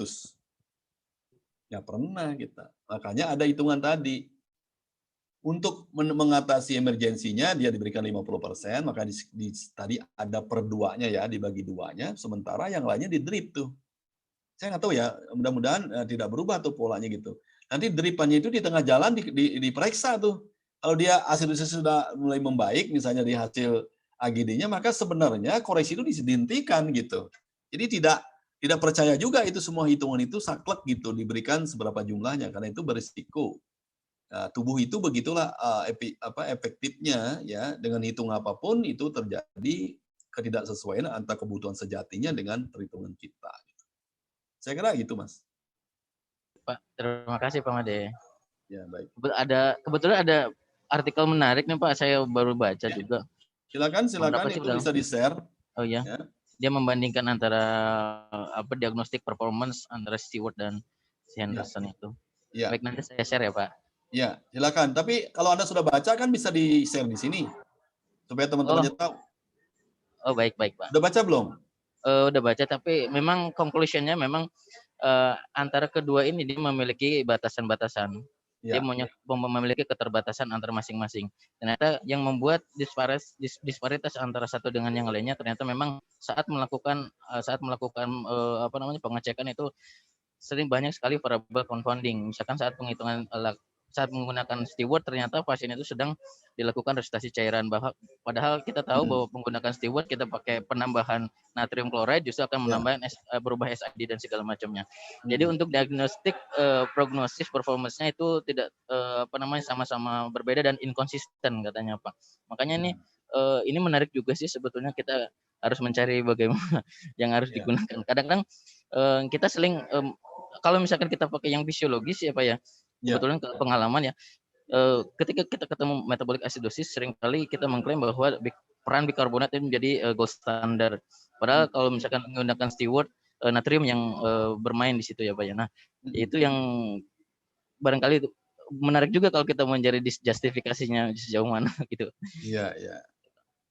Nggak pernah kita. Makanya ada hitungan tadi. Untuk mengatasi emergensinya dia diberikan 50%, maka tadi ada per duanya ya, dibagi duanya, sementara yang lainnya di drip tuh. Saya nggak tahu ya, mudah-mudahan tidak berubah tuh polanya gitu. Nanti dripannya itu di tengah jalan diperiksa tuh. Kalau dia asidosis sudah mulai membaik, misalnya di hasil AGD-nya, maka sebenarnya koreksi itu dihentikan gitu. Jadi tidak percaya juga itu semua hitungan itu saklek gitu diberikan seberapa jumlahnya karena itu berisiko. Nah, tubuh itu begitulah efektifnya ya dengan hitung apapun itu terjadi ketidaksesuaian antara kebutuhan sejatinya dengan perhitungan kita. Saya kira gitu, Mas. Pak, terima kasih Pak Made. Ya, baik. Kebetulan ada artikel menarik nih Pak, saya baru baca Ya. juga. Silakan Beberapa itu sih bisa di-share. Oh ya. Ya. Dia membandingkan antara diagnostik performance antara Stewart dan si Henderson itu. Ya. Baik, nanti saya share ya Pak. Ya, silakan. Tapi kalau Anda sudah baca kan bisa di-share di sini supaya teman-temannya tahu. Oh, baik Pak. Udah baca belum? Udah baca, tapi memang conclusion-nya memang antara kedua ini dia memiliki batasan-batasan. Dia memiliki keterbatasan antara masing-masing. Ternyata yang membuat disparitas antara satu dengan yang lainnya ternyata memang saat melakukan pengecekan itu sering banyak sekali variabel confounding. Misalkan saat menggunakan Stewart ternyata pasien itu sedang dilakukan resusitasi cairan, padahal kita tahu bahwa menggunakan Stewart kita pakai penambahan natrium klorida justru akan menambah berubah SID dan segala macamnya. Jadi untuk diagnostik prognosis performance-nya itu tidak sama-sama berbeda dan inkonsisten katanya Pak. Makanya ini menarik juga sih sebetulnya kita harus mencari bagaimana yang harus digunakan. Kadang-kadang kita sering kalau misalkan kita pakai yang fisiologis ya Pak ya, kebetulan pengalaman ya, ketika kita ketemu metabolic acidosis seringkali kita mengklaim bahwa peran bikarbonat itu menjadi gold standard. Padahal kalau misalkan menggunakan Stewart, natrium yang bermain di situ ya Pak ya. Nah, itu yang barangkali itu menarik juga kalau kita mencari justifikasinya sejauh mana gitu. Iya, iya.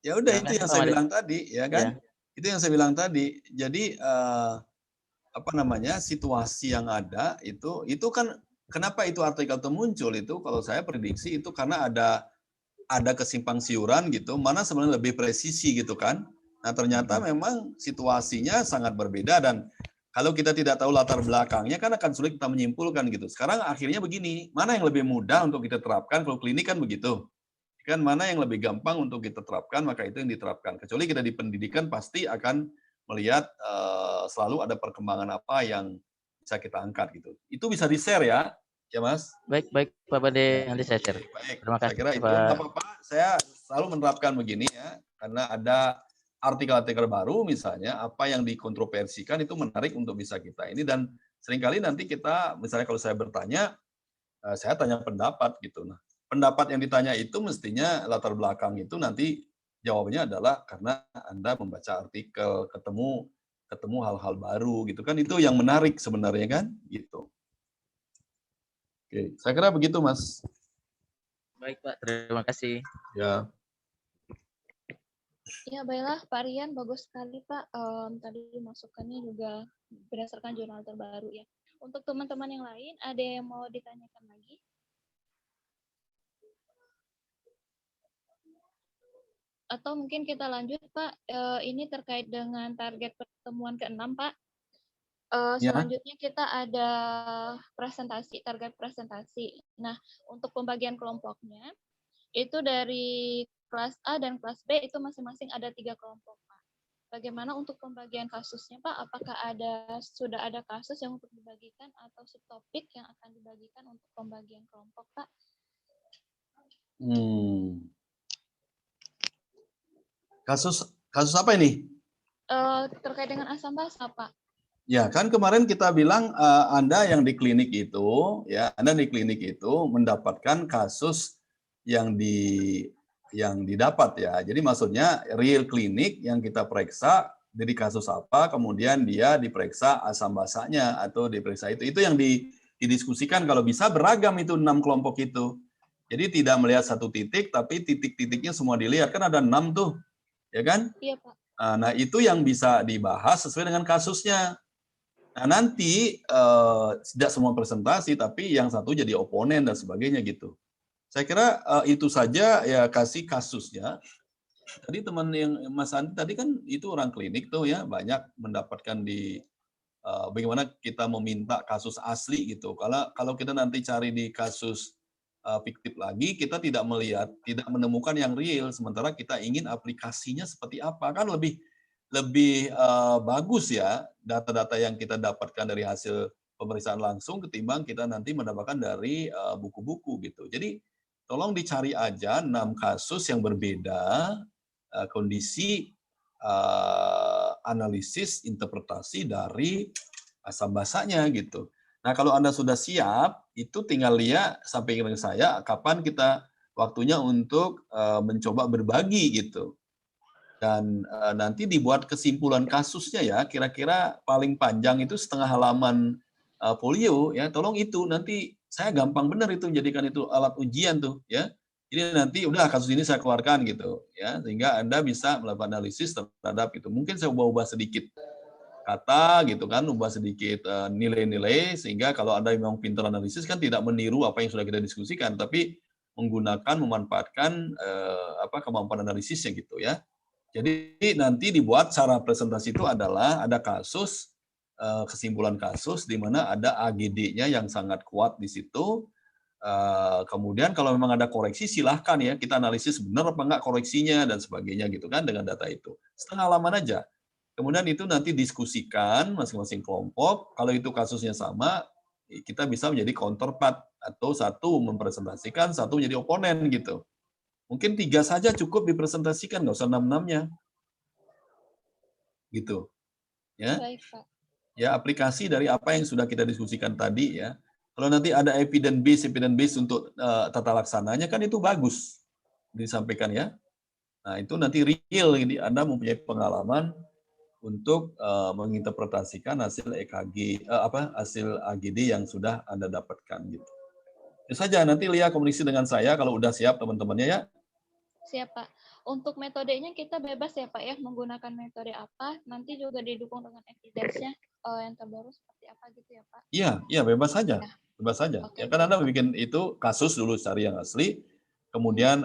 Ya udah itu yang saya bilang tadi, ya kan? Itu yang saya bilang tadi. Jadi situasi yang ada itu kan kenapa itu artikel itu muncul itu kalau saya prediksi itu karena ada kesimpang siuran gitu, mana sebenarnya lebih presisi gitu kan. Nah, ternyata memang situasinya sangat berbeda dan kalau kita tidak tahu latar belakangnya kan akan sulit kita menyimpulkan gitu. Sekarang akhirnya begini, mana yang lebih mudah untuk kita terapkan kalau klinik kan begitu. Kan mana yang lebih gampang untuk kita terapkan, maka itu yang diterapkan. Kecuali kita di pendidikan pasti akan melihat selalu ada perkembangan apa yang bisa kita angkat gitu. Itu bisa di-share ya Mas. Baik Pak Bade, nanti saya share. Baik. Terima kasih Saya kira itu Pak. nggak apa-apa. Saya selalu menerapkan begini ya, karena ada artikel-artikel baru misalnya apa yang dikontroversikan itu menarik untuk bisa kita ini dan seringkali nanti kita misalnya kalau saya bertanya, saya tanya pendapat gitu. Nah, pendapat yang ditanya itu mestinya latar belakang itu nanti jawabannya adalah karena Anda membaca artikel, ketemu hal-hal baru gitu kan itu yang menarik sebenarnya kan gitu. Oke, saya kira begitu Mas. Baik Pak, terima kasih. Ya. Ya baiklah Pak Rian, bagus sekali Pak. Tadi masukannya juga berdasarkan jurnal terbaru ya. Untuk teman-teman yang lain, ada yang mau ditanyakan lagi? Atau mungkin kita lanjut Pak, ini terkait dengan target pertemuan ke-6 Pak. Ya, Selanjutnya kita ada presentasi, target presentasi. Nah, untuk pembagian kelompoknya, itu dari kelas A dan kelas B itu masing-masing ada 3 kelompok, Pak. Bagaimana untuk pembagian kasusnya, Pak? Apakah sudah ada kasus yang untuk dibagikan atau subtopik yang akan dibagikan untuk pembagian kelompok, Pak? Kasus apa ini? Terkait dengan asam basa, Pak. Ya, kan kemarin kita bilang Anda yang di klinik itu, ya, Anda di klinik itu mendapatkan kasus yang didapat ya. Jadi maksudnya real klinik yang kita periksa dari kasus apa, kemudian dia diperiksa asam basanya atau diperiksa itu. Itu yang didiskusikan, kalau bisa beragam itu 6 kelompok itu. Jadi tidak melihat satu titik, tapi titik-titiknya semua dilihat. Kan ada 6 tuh, ya kan? Iya, Pak. Nah, itu yang bisa dibahas sesuai dengan kasusnya. Nah, nanti tidak semua presentasi, tapi yang satu jadi oponen dan sebagainya gitu. Saya kira itu saja ya, kasih kasusnya. Tadi teman yang Mas Andi tadi kan itu orang klinik tuh ya, banyak mendapatkan di bagaimana kita meminta kasus asli gitu. Kalau kita nanti cari di kasus fiktif lagi, kita tidak menemukan yang real, sementara kita ingin aplikasinya seperti apa, kan lebih lebih bagus ya data-data yang kita dapatkan dari hasil pemeriksaan langsung ketimbang kita nanti mendapatkan dari buku-buku gitu. Jadi tolong dicari aja 6 kasus yang berbeda, kondisi analisis interpretasi dari asam basanya gitu. Nah, kalau Anda sudah siap, itu tinggal lihat sampai ke saya kapan kita waktunya untuk mencoba berbagi gitu. Dan nanti dibuat kesimpulan kasusnya ya, kira-kira paling panjang itu setengah halaman folio ya. Tolong itu nanti saya gampang benar itu jadikan itu alat ujian tuh ya. Jadi nanti udah kasus ini saya keluarkan gitu ya, sehingga Anda bisa melakukan analisis terhadap itu. Mungkin saya ubah-ubah sedikit kata gitu kan, ubah sedikit nilai-nilai sehingga kalau Anda memang pintar analisis kan tidak meniru apa yang sudah kita diskusikan, tapi menggunakan memanfaatkan kemampuan analisisnya gitu ya. Jadi nanti dibuat cara presentasi itu adalah ada kasus, kesimpulan kasus di mana ada AGD-nya yang sangat kuat di situ. Kemudian kalau memang ada koreksi silahkan ya, kita analisis benar apa enggak koreksinya dan sebagainya gitu kan dengan data itu. Setengah halaman aja. Kemudian itu nanti diskusikan masing-masing kelompok, kalau itu kasusnya sama, kita bisa menjadi counterpart atau satu mempresentasikan, satu menjadi oponen gitu. Mungkin 3 saja cukup dipresentasikan, nggak usah 6-6-nya. Gitu. Ya. Baik, Pak. Ya, aplikasi dari apa yang sudah kita diskusikan tadi ya. Kalau nanti ada evidence base untuk tata laksananya kan itu bagus disampaikan ya. Nah, itu nanti real ini Anda mempunyai pengalaman untuk menginterpretasikan hasil EKG hasil AGD yang sudah Anda dapatkan gitu. Itu saja, nanti lihat komunikasi dengan saya kalau udah siap teman-temannya ya. Siap, Pak. Untuk metodenya kita bebas ya, Pak ya, menggunakan metode apa, nanti juga didukung dengan evidence-nya yang terbaru seperti apa gitu ya, Pak? Iya, iya bebas saja. Ya. Bebas saja. Oke, Ya kan baik, Anda Pak. bikin itu kasus dulu cari yang asli, kemudian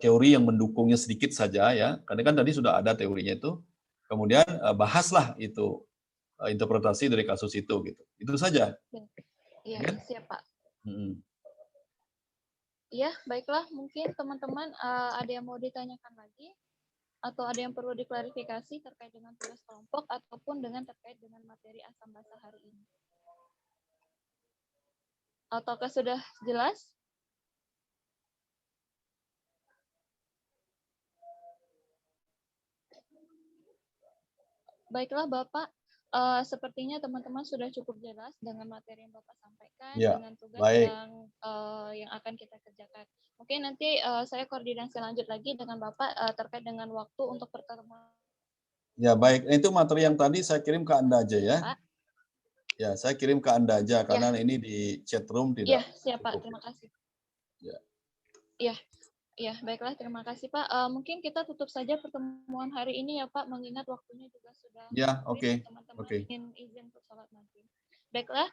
teori yang mendukungnya sedikit saja ya. Karena kan tadi sudah ada teorinya itu. Kemudian bahaslah itu interpretasi dari kasus itu gitu. Itu saja. Iya, Ya kan? siap, Pak. Mm-mm. Iya, baiklah. Mungkin teman-teman ada yang mau ditanyakan lagi atau ada yang perlu diklarifikasi terkait dengan tugas kelompok ataupun dengan terkait dengan materi asam basa hari ini. Ataukah sudah jelas? Baiklah, Bapak. Sepertinya teman-teman sudah cukup jelas dengan materi yang Bapak sampaikan, Ya, dengan tugas baik. yang akan kita kerjakan. Mungkin nanti saya koordinasi lanjut lagi dengan Bapak terkait dengan waktu untuk pertemuan. Ya, baik. Itu materi yang tadi saya kirim ke Anda aja ya. Pak. Ya, saya kirim ke Anda aja Ya. karena ini di chat room Iya, tidak siap Pak. cukup. Terima kasih. Ya. Iya. Ya, baiklah. Terima kasih Pak. Mungkin kita tutup saja pertemuan hari ini ya Pak, mengingat waktunya juga sudah Ya, maghrib, oke. teman-teman Oke. ingin izin untuk sholat maghrib. Baiklah,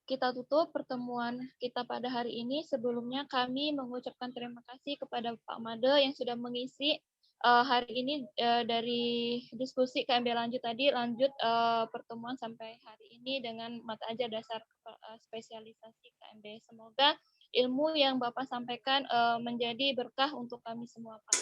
kita tutup pertemuan kita pada hari ini. Sebelumnya kami mengucapkan terima kasih kepada Pak Made yang sudah mengisi hari ini dari diskusi KMB lanjut tadi lanjut pertemuan sampai hari ini dengan mata ajar dasar spesialisasi KMB. Semoga ilmu yang Bapak sampaikan menjadi berkah untuk kami semua, Pak.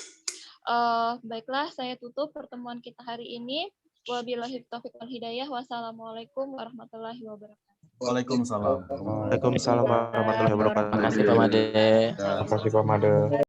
Baiklah, saya tutup pertemuan kita hari ini. Wabillahi taufiq wal hidayah. Wassalamualaikum warahmatullahi wabarakatuh. Waalaikumsalam. Waalaikumsalam warahmatullahi wabarakatuh. Terima kasih Pak Made. Terima kasih Pak Made.